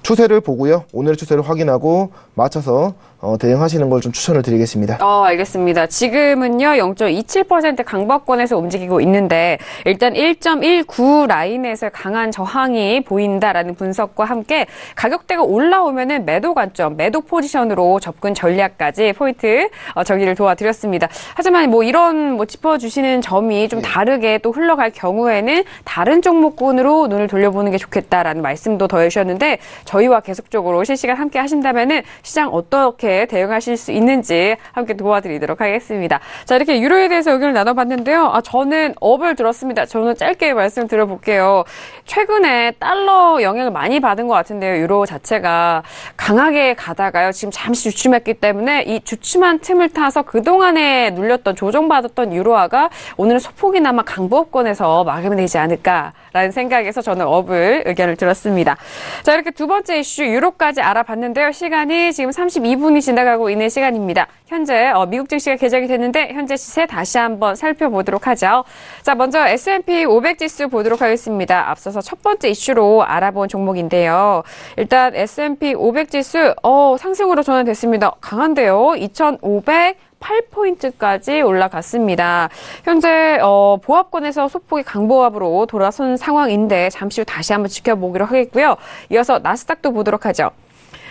추세를 보고요. 오늘의 추세를 확인하고 맞춰서 대응하시는 걸 좀 추천을 드리겠습니다. 알겠습니다. 지금은요 0.27% 강보권에서 움직이고 있는데 일단 1.19 라인에서 강한 저항이 보인다라는 분석과 함께 가격대가 올라오면은 매도 관점, 매도 포지션으로 접근 전략까지 포인트 정리를 도와드렸습니다. 하지만 뭐 이런 짚어주시는 점이 좀 다르게 또 흘러갈 경우에는 다른 종목군으로 눈을 돌려보는 게 좋겠다라는 말씀도 더해주셨는데 저희와 계속적으로 실시간 함께 하신다면은 시장 어떻게 대응하실 수 있는지 함께 도와드리도록 하겠습니다. 자, 이렇게 유로에 대해서 의견을 나눠봤는데요. 저는 업을 들었습니다. 저는 짧게 말씀 드려볼게요. 최근에 달러 영향을 많이 받은 것 같은데요. 유로 자체가 강하게 가다가요. 지금 잠시 주춤했기 때문에 이 주춤한 틈을 타서 그동안에 눌렸던 조정받았던 유로화가 오늘은 소폭이나마 강보권에서 마감이 되지 않을까라는 생각에서 저는 업을 의견을 들었습니다. 자, 이렇게 두 번째 이슈 유로까지 알아봤는데요. 시간이 지금 32분이 지나가고 있는 시간입니다. 현재 미국 증시가 개장이 됐는데 현재 시세 다시 한번 살펴보도록 하죠. 자, 먼저 S&P 500 지수 보도록 하겠습니다. 앞서서 첫 번째 이슈로 알아본 종목인데요. 일단 S&P 500 지수 상승으로 전환됐습니다. 강한데요. 2,508포인트까지 올라갔습니다. 현재 보합권에서 소폭의 강보합으로 돌아선 상황인데 잠시 후 다시 한번 지켜보기로 하겠고요. 이어서 나스닥도 보도록 하죠.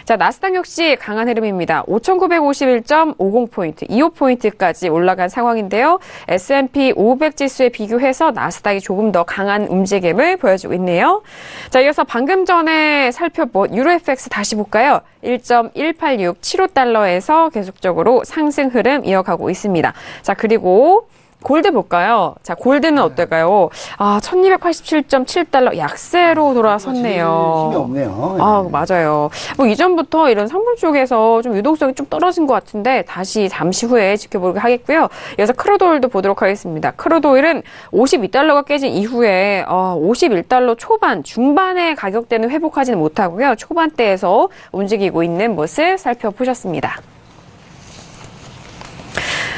자, 나스닥 역시 강한 흐름입니다. 5,951.50포인트, 25포인트까지 올라간 상황인데요. S&P 500 지수에 비교해서 나스닥이 조금 더 강한 움직임을 보여주고 있네요. 자, 이어서 방금 전에 살펴본 유로FX 다시 볼까요? 1.18675달러에서 계속적으로 상승 흐름 이어가고 있습니다. 자, 그리고 골드 볼까요? 자, 골드는 어떨까요? 1287.7달러 약세로 돌아섰네요. 힘이 없네요. 맞아요. 이전부터 이런 선물 쪽에서 좀 유동성이 좀 떨어진 것 같은데 다시 잠시 후에 지켜보도록 하겠고요. 이어서 크루드 오일도 보도록 하겠습니다. 크루드 오일은 52달러가 깨진 이후에 51달러 초반, 중반의 가격대는 회복하지는 못하고요. 초반대에서 움직이고 있는 모습 살펴보셨습니다.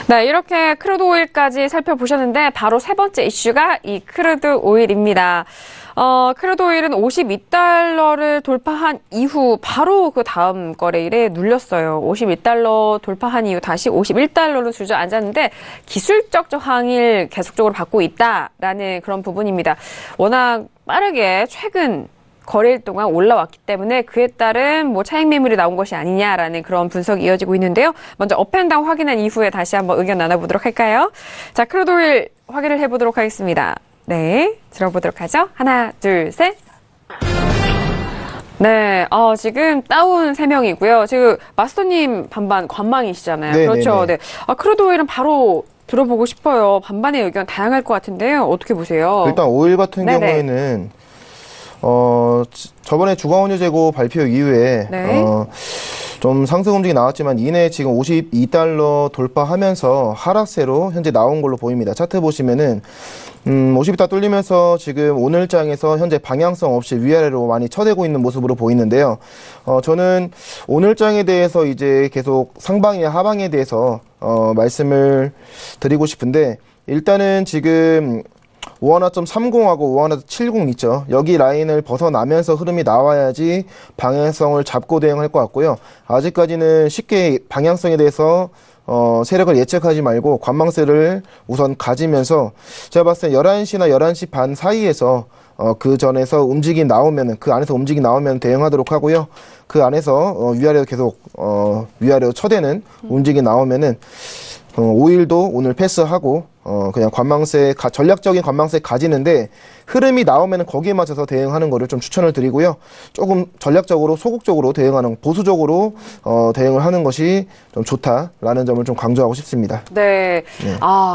네, 이렇게 크루드 오일까지 살펴보셨는데 바로 세 번째 이슈가 이 크루드 오일입니다. 크루드 오일은 52달러를 돌파한 이후 바로 그 다음 거래일에 눌렸어요. 51달러 돌파한 이후 다시 51달러로 주저앉았는데 기술적 저항을 계속적으로 받고 있다라는 그런 부분입니다. 워낙 빠르게 최근 거래일 동안 올라왔기 때문에 그에 따른 차익 매물이 나온 것이 아니냐라는 그런 분석이 이어지고 있는데요. 먼저 업앤다운 확인한 이후에 다시 한번 의견 나눠보도록 할까요? 자, 크루드 오일 확인을 해보도록 하겠습니다. 네, 들어보도록 하죠. 하나, 둘, 셋. 네, 지금 다운 3명이고요. 지금 마스터님 반반 관망이시잖아요. 네, 그렇죠. 네. 크루드 오일은 바로 들어보고 싶어요. 반반의 의견 다양할 것 같은데요. 어떻게 보세요? 일단 오일 같은 네네. 경우에는 저번에 주가원유 재고 발표 이후에 네. 좀 상승 움직이 나왔지만 이내 지금 52달러 돌파하면서 하락세로 현재 나온 걸로 보입니다. 차트 보시면은 50다 뚫리면서 지금 오늘장에서 현재 방향성 없이 위아래로 많이 쳐대고 있는 모습으로 보이는데요. 저는 오늘장에 대해서 이제 계속 상방이나 하방에 대해서 말씀을 드리고 싶은데 일단은 지금 51.30하고 51.70 있죠. 여기 라인을 벗어나면서 흐름이 나와야지 방향성을 잡고 대응할 것 같고요. 아직까지는 쉽게 방향성에 대해서 세력을 예측하지 말고 관망세를 우선 가지면서 제가 봤을 때 11시나 11시 반 사이에서 그 전에서 움직임 나오면은 그 안에서 움직임 나오면 대응하도록 하고요. 그 안에서 위아래로 계속 위아래로 쳐대는 움직임 나오면은 오일도 오늘 패스하고 그냥 관망세 전략적인 관망세 가지는데 흐름이 나오면 거기에 맞춰서 대응하는 거를 좀 추천을 드리고요. 조금 전략적으로 소극적으로 대응하는 보수적으로 대응을 하는 것이 좀 좋다라는 점을 좀 강조하고 싶습니다. 네.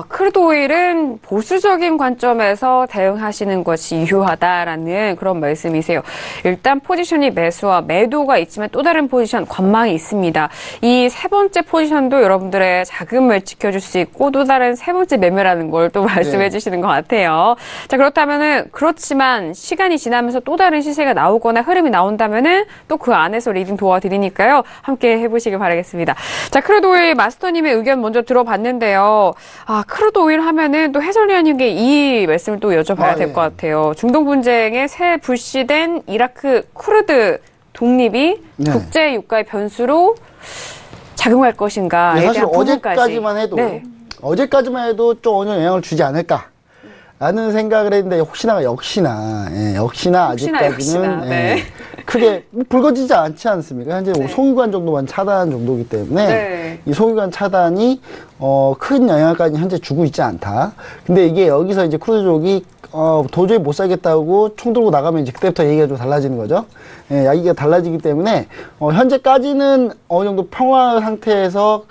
크루드 오일은 보수적인 관점에서 대응하시는 것이 유효하다라는 그런 말씀이세요. 일단 포지션이 매수와 매도가 있지만 또 다른 포지션 관망이 있습니다. 이 세 번째 포지션도 여러분들의 자금을 지켜줄 수 있고 또 다른 세 번째 매매라는 걸 또 말씀해 주시는 것 같아요. 자, 그렇지만 시간이 지나면서 또 다른 시세가 나오거나 흐름이 나온다면은 또 그 안에서 리딩 도와드리니까요. 함께 해보시길 바라겠습니다. 자, 크루드 오일 마스터님의 의견 먼저 들어봤는데요. 크루드 오일 하면은 또 해설위원님께 이 말씀을 또 여쭤봐야 될 것 같아요. 중동 분쟁에 새 불씨된 이라크 쿠르드 독립이 국제 유가의 변수로 작용할 것인가에 사실 대한 부분까지. 어제까지만 해도 좀 어느 영향을 주지 않을까. 라는 생각을 했는데 역시나 아직까지는 네. 크게 불거지지 않지 않습니까? 현재 송유관 정도만 차단 정도이기 때문에 이 송유관 차단이 큰 영향까지 현재 주고 있지 않다. 근데 이게 여기서 이제 크루즈족이 도저히 못 살겠다고 총 들고 나가면 이제 그때부터 얘기가 좀 달라지는 거죠. 얘기가 달라지기 때문에 현재까지는 어느 정도 평화 상태에서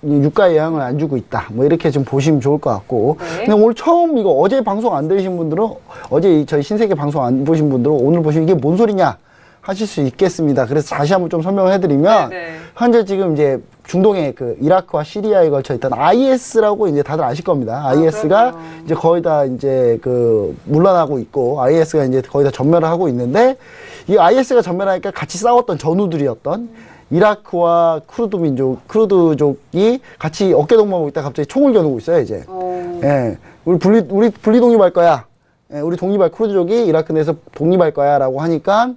유가에 영향을 안 주고 있다. 뭐 이렇게 좀 보시면 좋을 것 같고. 근데 오늘 처음 이거 어제 방송 안 들으신 분들은 어제 저희 신세계 방송 안 보신 분들은 오늘 보시면 이게 뭔 소리냐 하실 수 있겠습니다. 그래서 다시 한번 좀 설명을 해드리면 현재 지금 이제 중동의 그 이라크와 시리아에 걸쳐 있던 IS라고 이제 다들 아실 겁니다. IS가 이제 거의 다 이제 그 물러나고 있고 IS가 이제 거의 다 전멸을 하고 있는데 이 IS가 전멸하니까 같이 싸웠던 전우들이었던 이라크와 크루드족이 같이 어깨 동무하고 있다 갑자기 총을 겨누고 있어요, 이제. 예. 우리 분리 독립할 거야. 예, 우리 독립할 크루드족이 이라크 내에서 독립할 거야. 라고 하니까,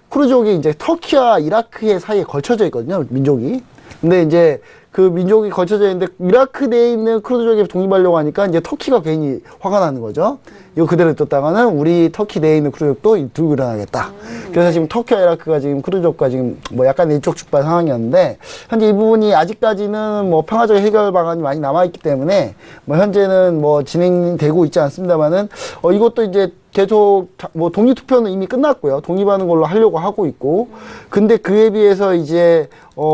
크루드족이 이제 터키와 이라크의 사이에 걸쳐져 있거든요, 민족이. 근데 이제 그 민족이 걸쳐져 있는데 이라크 내에 있는 크루드족이 독립하려고 하니까 이제 터키가 괜히 화가 나는 거죠. 이거 그대로 뒀다가는 우리 터키 내에 있는 크루드족도 들고 일어나겠다. 그래서 지금 터키와 이라크가 지금 크루드족과 지금 뭐 약간 일촉즉발 상황이었는데 현재 이 부분이 아직까지는 뭐 평화적 해결 방안이 많이 남아있기 때문에 뭐 현재는 뭐 진행되고 있지 않습니다만은 이것도 이제 계속 뭐 독립투표는 이미 끝났고요. 독립하는 걸로 하려고 하고 있고 근데 그에 비해서 이제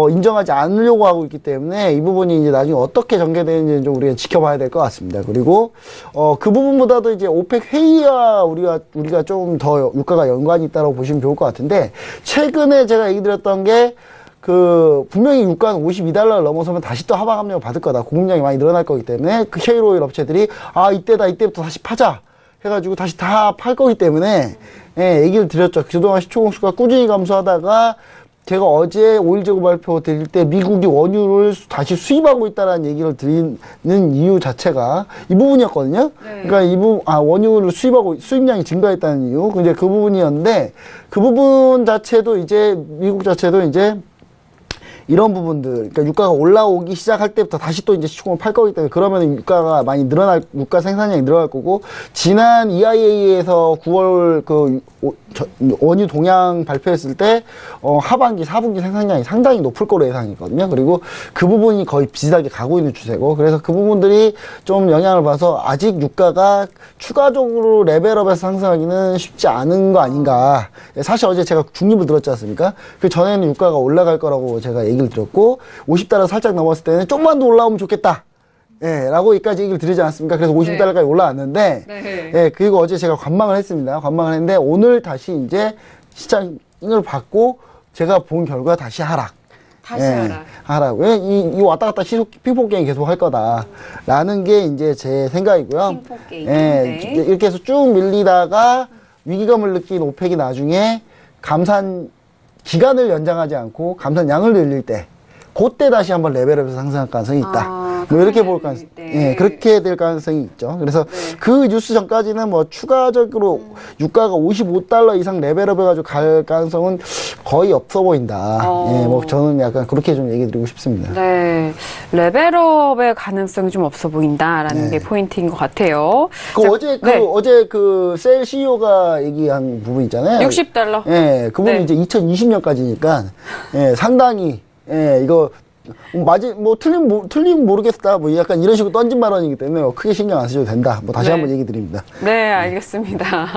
인정하지 않으려고 하고 있기 때문에 이 부분이 이제 나중에 어떻게 전개되는지는 좀 우리가 지켜봐야 될 것 같습니다. 그리고 그 부분보다도 이제 오펙 회의와 우리가 좀 더 유가가 연관이 있다고 보시면 좋을 것 같은데 최근에 제가 얘기 드렸던 게 분명히 유가는 $52를 넘어서면 다시 또 하방 압력을 받을 거다. 공급량이 많이 늘어날 거기 때문에 그 셰일 오일 업체들이 이때부터 다시 파자. 해가지고 다시 다 팔 거기 때문에 얘기를 드렸죠. 그동안 시초공수가 꾸준히 감소하다가 제가 어제 오일 재고 발표 드릴 때 미국이 원유를 다시 수입하고 있다는 얘기를 드리는 이유 자체가 이 부분이었거든요. 그러니까 원유를 수입량이 증가했다는 이유. 근데 그 부분이었는데 그 부분 자체도 이제 미국 자체도 이제 이런 부분들, 그러니까 유가가 올라오기 시작할 때부터 다시 또 이제 시총을 팔 거기 때문에 그러면 유가가 많이 유가 생산량이 늘어날 거고, 지난 EIA에서 9월 원유 동향 발표했을 때, 하반기, 4분기 생산량이 상당히 높을 거로 예상했거든요. 그리고 그 부분이 거의 비슷하게 가고 있는 추세고, 그래서 그 부분들이 좀 영향을 봐서 아직 유가가 추가적으로 레벨업에서 상승하기는 쉽지 않은 거 아닌가. 사실 어제 제가 중립을 들었지 않습니까? 그 전에는 유가가 올라갈 거라고 제가 얘기를 드렸고, $50 살짝 넘었을 때는 좀만 더 올라오면 좋겠다. 라고 여기까지 얘기를 드리지 않았습니까? 그래서 $50까지 올라왔는데, 그리고 어제 제가 관망을 했습니다. 관망을 했는데, 오늘 다시 이제 시장을 받고, 제가 본 결과 다시 하락. 하락. 왜? 이 왔다 갔다 핑퐁 게임 계속 할 거다. 라는 게 이제 제 생각이고요. 핑퐁 게임. 이렇게 해서 쭉 밀리다가 위기감을 느낀 오펙이 나중에 감산 기간을 연장하지 않고 감산량을 늘릴 때, 그때 다시 한번 레벨업에서 상승할 가능성이 있다. 뭐 이렇게 볼 가능성, 그렇게 될 가능성이 있죠. 그래서 그 뉴스 전까지는 뭐 추가적으로 유가가 $55 이상 레벨업 해가지고 갈 가능성은 거의 없어 보인다. 뭐 저는 약간 그렇게 좀 얘기 드리고 싶습니다. 네. 레벨업의 가능성이 좀 없어 보인다라는 게 포인트인 것 같아요. 어제 셀 CEO가 얘기한 부분 있잖아요. $60. 그분은 이제 2020년까지니까, 상당히, 이거, 틀리면 모르겠다. 뭐 약간 이런 식으로 던진 발언이기 때문에 크게 신경 안 쓰셔도 된다. 뭐 다시 한번 얘기 드립니다. 네, 알겠습니다.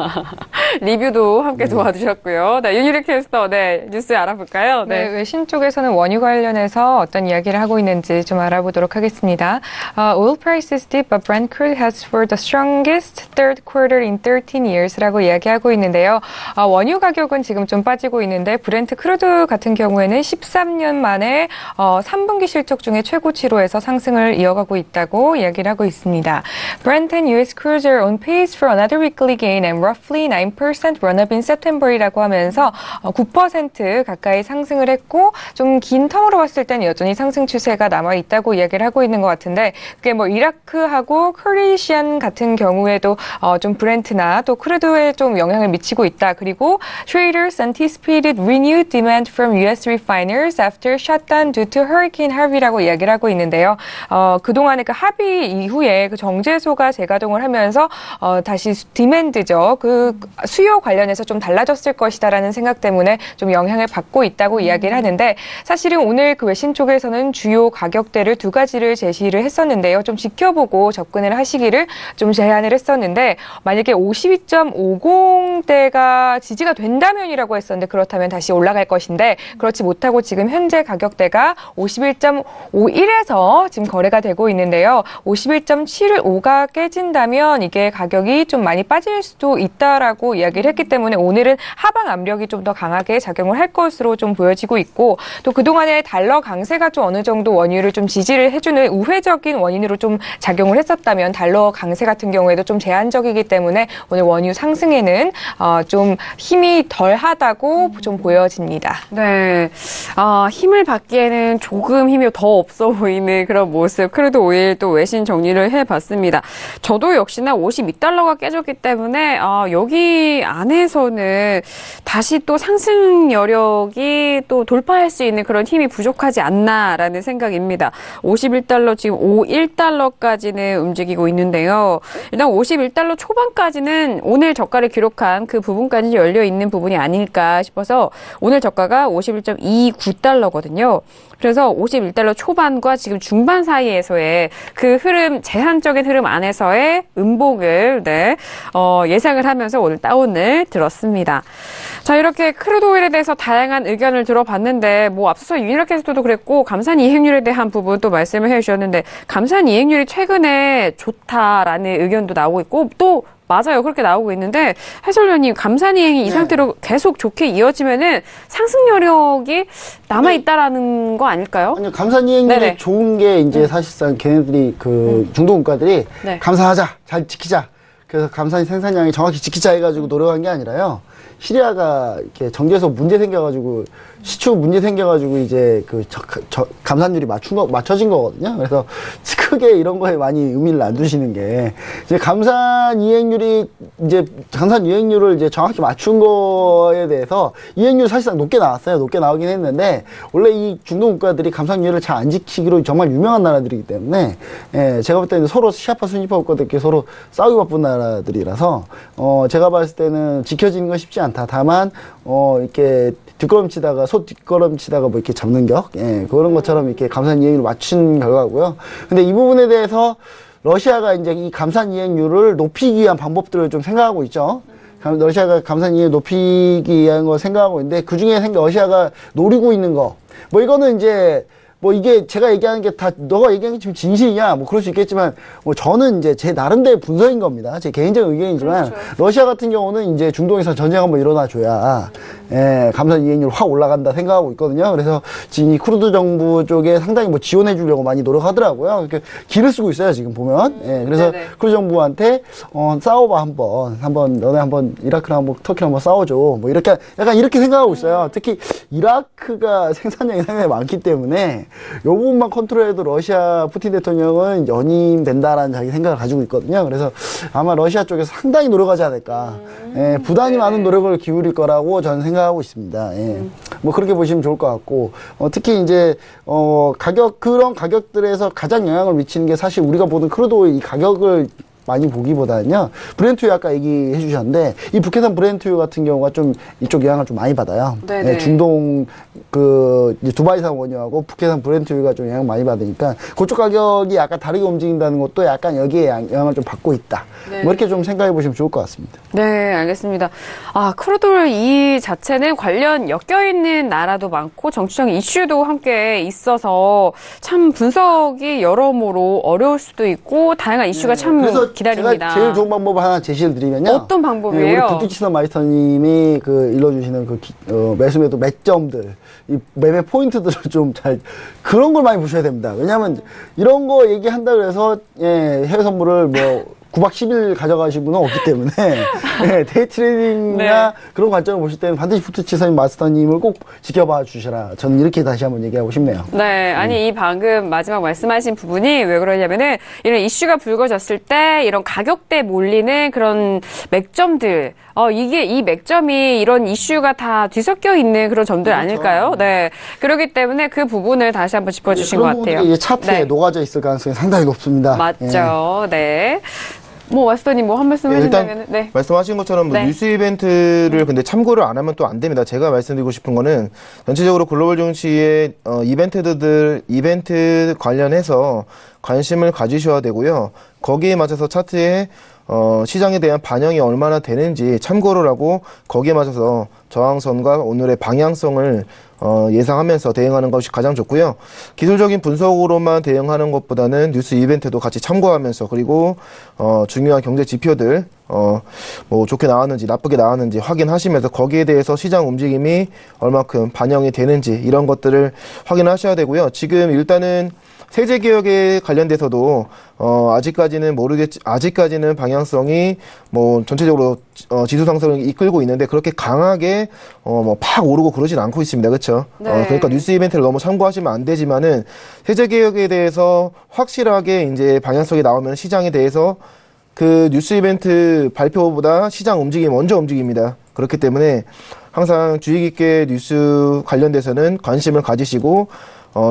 리뷰도 함께 도와주셨고요. 네, 윤유리 캐스터, 뉴스 알아볼까요? 네, 외신 쪽에서는 원유 관련해서 어떤 이야기를 하고 있는지 좀 알아보도록 하겠습니다. Oil prices dip, but Brent crude has for the strongest third quarter in 13 years라고 이야기하고 있는데요. 원유 가격은 지금 좀 빠지고 있는데 브렌트 크루드 같은 경우에는 13년 만에 3분기 실적 중에 최고치로 해서 상승을 이어가고 있다고 이야기를 하고 있습니다. Brent and US crudes are on pace for another weekly gain and roughly 9% 1% run-up in September이라고 하면서 9% 가까이 상승을 했고 좀 긴 텀으로 봤을 때는 여전히 상승 추세가 남아 있다고 이야기를 하고 있는 것 같은데 그게 뭐 이라크하고 크루시안 같은 경우에도 좀 브렌트나 또 크루드에 좀 영향을 미치고 있다. 그리고 traders anticipated renewed demand from U.S. refiners after shutdown due to Hurricane Harvey라고 이야기를 하고 있는데요. 그동안에 그 하비 이후에 그 정제소가 재가동을 하면서 다시 디맨드죠. 그 수요 관련해서 좀 달라졌을 것이다라는 생각 때문에 좀 영향을 받고 있다고 이야기를 하는데 사실은 오늘 그 외신 쪽에서는 주요 가격대를 두 가지를 제시를 했었는데요. 좀 지켜보고 접근을 하시기를 좀 제안을 했었는데 만약에 52.50대가 지지가 된다면이라고 했었는데 그렇다면 다시 올라갈 것인데 그렇지 못하고 지금 현재 가격대가 51.51에서 지금 거래가 되고 있는데요. 51.75가 깨진다면 이게 가격이 좀 많이 빠질 수도 있다라고 이야기를 했기 때문에 오늘은 하방 압력이 좀 더 강하게 작용을 할 것으로 좀 보여지고 있고 또 그동안에 달러 강세가 좀 어느 정도 원유를 좀 지지를 해주는 우회적인 원인으로 좀 작용을 했었다면 달러 강세 같은 경우에도 좀 제한적이기 때문에 오늘 원유 상승에는 좀 힘이 덜하다고 좀 보여집니다. 네, 힘을 받기에는 조금 힘이 더 없어 보이는 그런 모습. 크루드 오일 또 외신 정리를 해봤습니다. 저도 역시나 52달러가 깨졌기 때문에 여기 안에서는 다시 또 상승 여력이 또 돌파할 수 있는 그런 힘이 부족하지 않나라는 생각입니다. 51달러 지금 51달러까지는 움직이고 있는데요. 일단 51달러 초반까지는 오늘 저가를 기록한 그 부분까지 열려 있는 부분이 아닐까 싶어서 오늘 저가가 51.29달러거든요. 그래서 51달러 초반과 지금 중반 사이에서의 그 흐름, 제한적인 흐름 안에서의 음봉을 예상을 하면서 오늘 다운을 들었습니다. 자, 이렇게 크루드 오일에 대해서 다양한 의견을 들어봤는데 뭐 앞서서 윤희락께서도 그랬고 감산 이행률에 대한 부분 또 말씀을 해주셨는데 감산 이행률이 최근에 좋다라는 의견도 나오고 있고 또 맞아요. 그렇게 나오고 있는데 해설위원님 감산이행이 이 상태로 계속 좋게 이어지면은 상승 여력이 남아 있다라는 거 아닐까요? 아니요, 감산이행률이 좋은 게 이제 사실상 걔네들이 그 중도국가들이 감산하자, 잘 지키자. 그래서 감산 생산량이 정확히 지키자 해가지고 노력한 게 아니라요. 시리아가 이렇게 정제소 문제 생겨가지고 시추 문제 생겨가지고 이제 그 감산율이 맞춰진 거거든요. 그래서 크게 이런 거에 많이 의미를 안 두시는 게 이제 감산 이행률을 이제 정확히 맞춘 거에 대해서 이행률 사실상 높게 나왔어요. 높게 나오긴 했는데 원래 이 중동 국가들이 감산율을 잘 안 지키기로 정말 유명한 나라들이기 때문에 제가 볼 때는 서로 시아파 순위파 국가들끼리 서로 싸우기 바쁜 나라들이라서 제가 봤을 때는 지켜지는 건 쉽지 않다. 다만 이렇게 뒷걸음치다가 뭐 이렇게 잡는 격, 그런 것처럼 이렇게 감산 이행률을 맞춘 결과고요. 근데 이 부분에 대해서 러시아가 이제 이 감산 이행률을 높이기 위한 방법들을 좀 생각하고 있죠. 러시아가 감산 이행률 높이기 위한 거 생각하고 있는데 그 중에 러시아가 노리고 있는 거, 뭐 이거는 이제 뭐 이게 제가 얘기하는 게 다 너가 얘기하는 게 지금 진실이냐 뭐 그럴 수 있겠지만 뭐 저는 이제 제 나름대로 분석인 겁니다. 제 개인적인 의견이지만 러시아 같은 경우는 이제 중동에서 전쟁 한번 일어나줘야 감산 이행률 확 올라간다 생각하고 있거든요. 그래서 지금 이 쿠르드 정부 쪽에 상당히 뭐 지원해 주려고 많이 노력하더라고요. 이렇게 길을 쓰고 있어요 지금 보면. 그래서 쿠르드 정부한테 싸워봐 한번 너네 한번 이라크랑 한번 터키랑 한번 싸워줘 뭐 이렇게 약간 이렇게 생각하고 있어요. 특히 이라크가 생산량이 상당히 많기 때문에 이 부분만 컨트롤해도 러시아 푸틴 대통령은 연임된다라는 자기 생각을 가지고 있거든요. 그래서 아마 러시아 쪽에서 상당히 노력하지 않을까. 부단히 많은 노력을 기울일 거라고 저는 생각하고 있습니다. 뭐 그렇게 보시면 좋을 것 같고, 특히 이제 그런 가격들에서 가장 영향을 미치는 게 사실 우리가 보는 크루드 오일 이 가격을 많이 보기보다는요, 브렌트유 아까 얘기해 주셨는데, 이 북해산 브렌트유 같은 경우가 좀 이쪽 영향을 좀 많이 받아요. 중동, 이제 두바이산 원유하고 북해산 브렌트유가 좀 영향을 많이 받으니까, 그쪽 가격이 약간 다르게 움직인다는 것도 약간 여기에 영향을 좀 받고 있다. 뭐 이렇게 좀 생각해 보시면 좋을 것 같습니다. 네, 알겠습니다. 크루드 오일 이 자체는 관련 엮여있는 나라도 많고, 정치적 이슈도 함께 있어서 참 분석이 여러모로 어려울 수도 있고, 다양한 이슈가 참 기다립니다. 제가 제일 좋은 방법을 하나 제시를 드리면요. 어떤 방법이에요? 우리 부티치선 마이스터님이 일러주시는 매수매도 매점들, 이 매매 포인트들을 좀 그런 걸 많이 보셔야 됩니다. 왜냐하면 이런 거 얘기한다 그래서 해외 선물을 뭐 9박 10일 가져가신 분은 없기 때문에 네, 데이 트레이딩이나 그런 관점을 보실 때는 반드시 푸트치서인 마스터님을 꼭 지켜봐 주셔라. 저는 이렇게 다시 한번 얘기하고 싶네요. 네, 아니 이 방금 마지막 말씀하신 부분이 왜 그러냐면은 이런 이슈가 불거졌을 때 이런 가격대 몰리는 그런 맥점들, 이게 이 맥점이 이런 이슈가 다 뒤섞여 있는 그런 점들 그렇죠. 아닐까요? 네, 그렇기 때문에 그 부분을 다시 한번 짚어주신 것 그런 같아요. 부분들이 차트에 네. 녹아져 있을 가능성이 상당히 높습니다. 맞죠, 네. 마스터님 한 말씀 해주신다면, 네. 말씀하신 것처럼 네. 뉴스 이벤트를 근데 참고를 안 하면 또 안 됩니다. 제가 말씀드리고 싶은 거는 전체적으로 글로벌 증시의 이벤트 관련해서 관심을 가지셔야 되고요. 거기에 맞춰서 차트에 시장에 대한 반영이 얼마나 되는지 참고를 하고 거기에 맞춰서 저항선과 오늘의 방향성을 예상하면서 대응하는 것이 가장 좋고요. 기술적인 분석으로만 대응하는 것보다는 뉴스 이벤트도 같이 참고하면서 그리고 중요한 경제 지표들 뭐 좋게 나왔는지 나쁘게 나왔는지 확인하시면서 거기에 대해서 시장 움직임이 얼마큼 반영이 되는지 이런 것들을 확인하셔야 되고요. 지금 일단은 세제 개혁에 관련돼서도 아직까지는 방향성이 뭐 전체적으로 지수 상승을 이끌고 있는데 그렇게 강하게 팍 오르고 그러진 않고 있습니다. 그렇죠? 네. 그러니까 뉴스 이벤트를 너무 참고하시면 안 되지만은 세제 개혁에 대해서 확실하게 이제 방향성이 나오면 시장에 대해서 그 뉴스 이벤트 발표보다 시장 움직임이 먼저 움직입니다. 그렇기 때문에 항상 주의 깊게 뉴스 관련돼서는 관심을 가지시고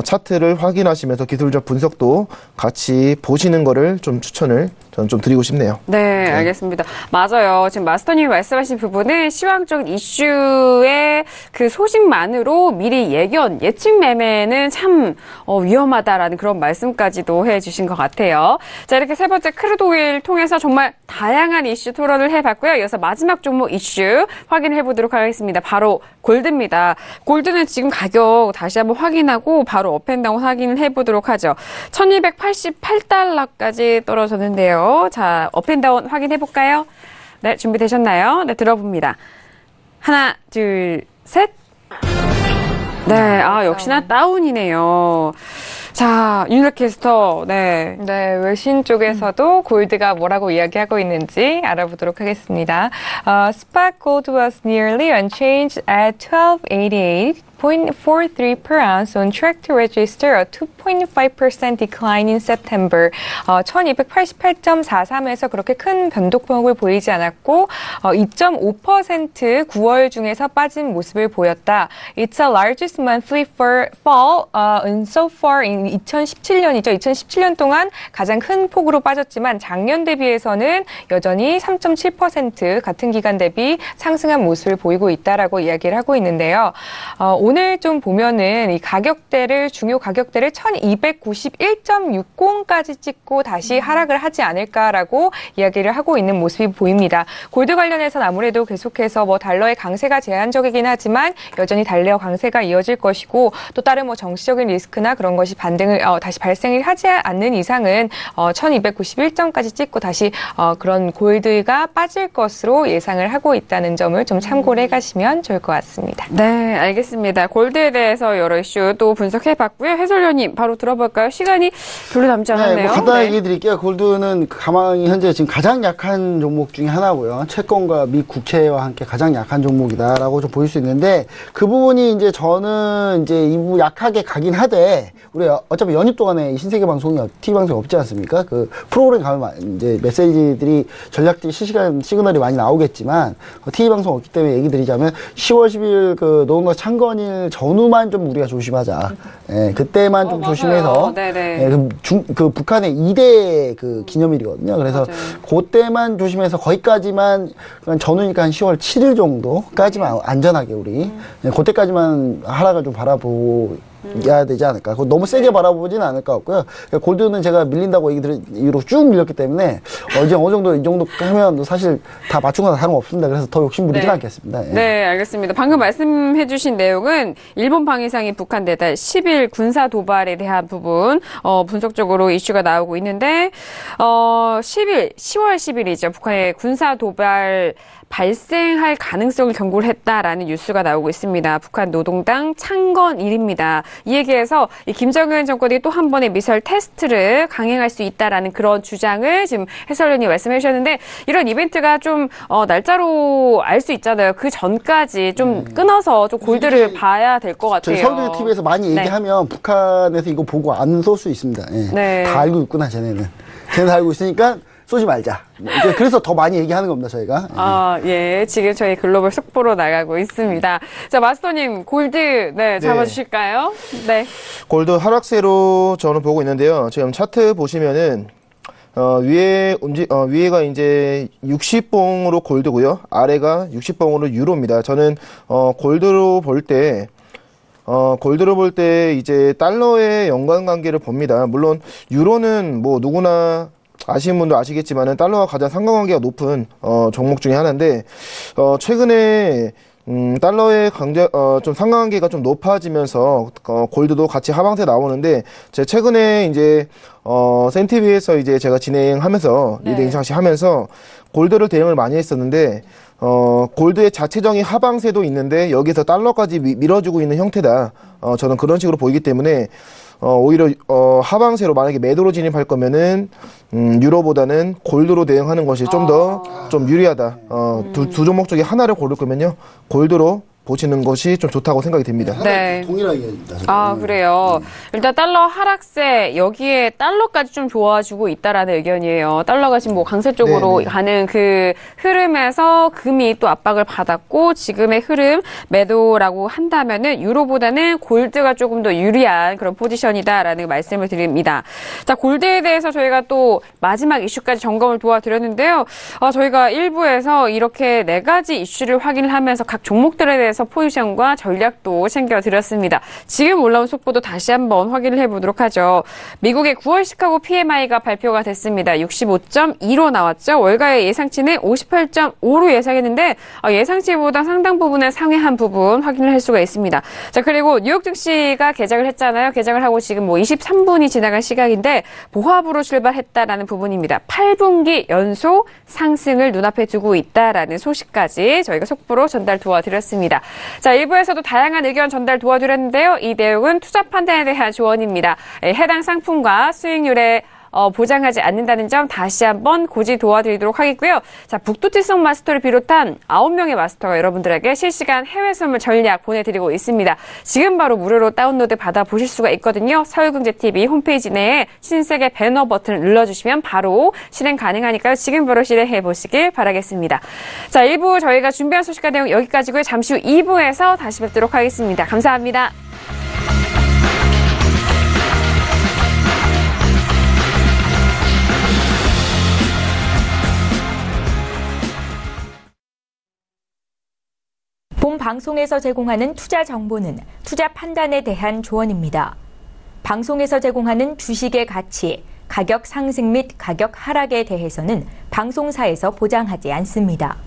차트를 확인하시면서 기술적 분석도 같이 보시는 거를 좀 추천을 저는 좀 드리고 싶네요. 네, 알겠습니다. 맞아요. 지금 마스터님이 말씀하신 부분은 시황적 이슈의 그 소식만으로 미리 예측 매매는 참 위험하다라는 그런 말씀까지도 해주신 것 같아요. 자, 이렇게 세 번째 크루드 오일 통해서 정말 다양한 이슈 토론을 해봤고요. 이어서 마지막 종목 이슈 확인해 보도록 하겠습니다. 바로 골드입니다. 골드는 지금 가격 다시 한번 확인하고 바로 업앤다운 확인을 해보도록 하죠. 1288달러까지 떨어졌는데요. 자, 업앤다운 확인해볼까요? 네, 준비되셨나요? 네, 들어봅니다. 하나, 둘, 셋. 네, 역시나 다운이네요. 자, 윤석 캐스터, 네. 네, 외신 쪽에서도 골드가 뭐라고 이야기하고 있는지 알아보도록 하겠습니다. Spot gold was nearly unchanged at 1288.43 per ounce on track to register a 2.5% decline in September. 1288.43에서 그렇게 큰 변동폭을 보이지 않았고 2.5% 9월 중에서 빠진 모습을 보였다. It's the largest monthly fall so far in 2017년이죠. 2017년 동안 가장 큰 폭으로 빠졌지만 작년 대비해서는 여전히 3.7% 같은 기간 대비 상승한 모습을 보이고 있다라고 이야기를 하고 있는데요. 오늘 좀 보면은 이 중요 가격대를 1291.60까지 찍고 다시 하락을 하지 않을까라고 이야기를 하고 있는 모습이 보입니다. 골드 관련해서는 아무래도 계속해서 달러의 강세가 제한적이긴 하지만 여전히 달러 강세가 이어질 것이고 또 다른 정치적인 리스크나 그런 것이 다시 발생을 하지 않는 이상은 1291점까지 찍고 다시 그런 골드가 빠질 것으로 예상을 하고 있다는 점을 좀 참고를 해가시면 좋을 것 같습니다. 네, 알겠습니다. 골드에 대해서 여러 이슈 또 분석해봤고요. 해설위원님 바로 들어볼까요? 시간이 별로 남지 않았네요. 간단하게 얘기 드릴게요. 골드는 가망이 현재 지금 가장 약한 종목 중에 하나고요. 채권과 미 국채와 함께 가장 약한 종목이다라고 좀 보일 수 있는데 그 부분이 이제 저는 이제 일부 약하게 가긴 하되 우리 어차피 연휴 동안에 신세계 방송이 TV 방송이 없지 않습니까? 그 프로그램 가면 이제 메시지들이 전략들이 실시간 시그널이 많이 나오겠지만 TV 방송 없기 때문에 얘기 드리자면 10월 10일 그 노동과 창건일 전후만 좀 우리가 조심하자. 예, 그때만 좀 조심해서. 네네. 예, 그 북한의 2대 그 기념일이거든요. 그래서 그때만 조심해서 거기까지만 전후니까 한 10월 7일 정도까지만 안전하게 우리 예, 그때까지만 하락을 좀 바라보야 되지 않을까. 너무 세게 바라보지는 않을 것 같고요. 그러니까 골드는 제가 밀린다고 이후로 쭉 밀렸기 때문에 이제 어느 정도 이 정도 하면 사실 다 맞춘 건 다름없습니다. 그래서 더 욕심 부리진 않겠습니다. 예. 네, 알겠습니다. 방금 말씀해주신 내용은 일본 방위상이 북한 내달 10일 군사 도발에 대한 부분 분석적으로 이슈가 나오고 있는데 10월 10일이죠. 북한의 군사 도발 발생할 가능성을 경고를 했다라는 뉴스가 나오고 있습니다. 북한 노동당 창건 1입니다. 이 얘기에서 이 김정은 정권이 또 한 번의 미사일 테스트를 강행할 수 있다라는 그런 주장을 지금 해설위원이 말씀해 주셨는데 이런 이벤트가 좀 날짜로 알 수 있잖아요. 그 전까지 좀 끊어서 좀 골드를 봐야 될 것 같아요. 저희 서울경제TV에서 많이 얘기하면 북한에서 이거 보고 안 쏠 수 있습니다. 예. 네. 다 알고 있구나, 쟤네는. 쟤네 다 알고 있으니까 쏘지 말자. 그래서 더 많이 얘기하는 겁니다, 저희가. 예. 지금 저희 글로벌 속보로 나가고 있습니다. 자, 마스터님, 골드, 잡아주실까요? 네. 골드 하락세로 저는 보고 있는데요. 지금 차트 보시면은, 위에가 이제 60봉으로 골드고요. 아래가 60봉으로 유로입니다. 저는, 골드로 볼 때, 이제 달러의 연관관계를 봅니다. 물론, 유로는 뭐 누구나 아시는 분도 아시겠지만은 달러와 가장 상관관계가 높은, 종목 중에 하나인데, 최근에, 달러의 좀 상관관계가 좀 높아지면서, 골드도 같이 하방세 나오는데, 최근에 이제, 센티비에서 이제 제가 진행하면서, 리드 인상시 하면서, 골드를 대응을 많이 했었는데, 골드의 자체적인 하방세도 있는데, 여기서 달러까지 밀어주고 있는 형태다. 저는 그런 식으로 보이기 때문에, 오히려, 하방세로 만약에 매도로 진입할 거면은, 유로보다는 골드로 대응하는 것이 좀 더 좀 유리하다. 두 종목 중에 하나를 고를 거면요. 골드로 보시는 것이 좀 좋다고 생각이 됩니다. 네. 동일하게 얘기합니다. 그래요. 일단 달러 하락세, 여기에 달러까지 좀 좋아지고 있다라는 의견이에요. 달러가 지금 뭐 강세 쪽으로 가는 그 흐름에서 금이 또 압박을 받았고, 지금의 흐름 매도라고 한다면은 유로보다는 골드가 조금 더 유리한 그런 포지션이다라는 말씀을 드립니다. 자, 골드에 대해서 저희가 또 마지막 이슈까지 점검을 도와드렸는데요. 저희가 1부에서 이렇게 4가지 이슈를 확인을 하면서 각 종목들에 대해서 포지션과 전략도 챙겨드렸습니다. 지금 올라온 속보도 다시 한번 확인을 해보도록 하죠. 미국의 9월 시카고 PMI가 발표가 됐습니다. 65.2로 나왔죠. 월가의 예상치는 58.5로 예상했는데 예상치보다 상당 부분을 상회한 부분 확인을 할 수가 있습니다. 자, 그리고 뉴욕 증시가 개장을 했잖아요. 개장을 하고 지금 뭐 23분이 지나간 시각인데 보합으로 출발했다라는 부분입니다. 8분기 연속 상승을 눈앞에 두고 있다라는 소식까지 저희가 속보로 전달 도와드렸습니다. 자, 1부에서도 다양한 의견 전달 도와드렸는데요. 이 내용은 투자 판단에 대한 조언입니다. 해당 상품과 수익률에 보장하지 않는다는 점 다시 한번 고지 도와드리도록 하겠고요. 자, 북두칠성 마스터를 비롯한 9명의 마스터가 여러분들에게 실시간 해외 선물 전략 보내드리고 있습니다. 지금 바로 무료로 다운로드 받아보실 수가 있거든요. 서울경제TV 홈페이지 내에 신세계 배너 버튼을 눌러주시면 바로 실행 가능하니까요. 지금 바로 실행해보시길 바라겠습니다. 자, 1부 저희가 준비한 소식과 내용 여기까지고요. 잠시 후 2부에서 다시 뵙도록 하겠습니다. 감사합니다. 본 방송에서 제공하는 투자 정보는 투자 판단에 대한 조언입니다. 방송에서 제공하는 주식의 가치, 가격 상승 및 가격 하락에 대해서는 방송사에서 보장하지 않습니다.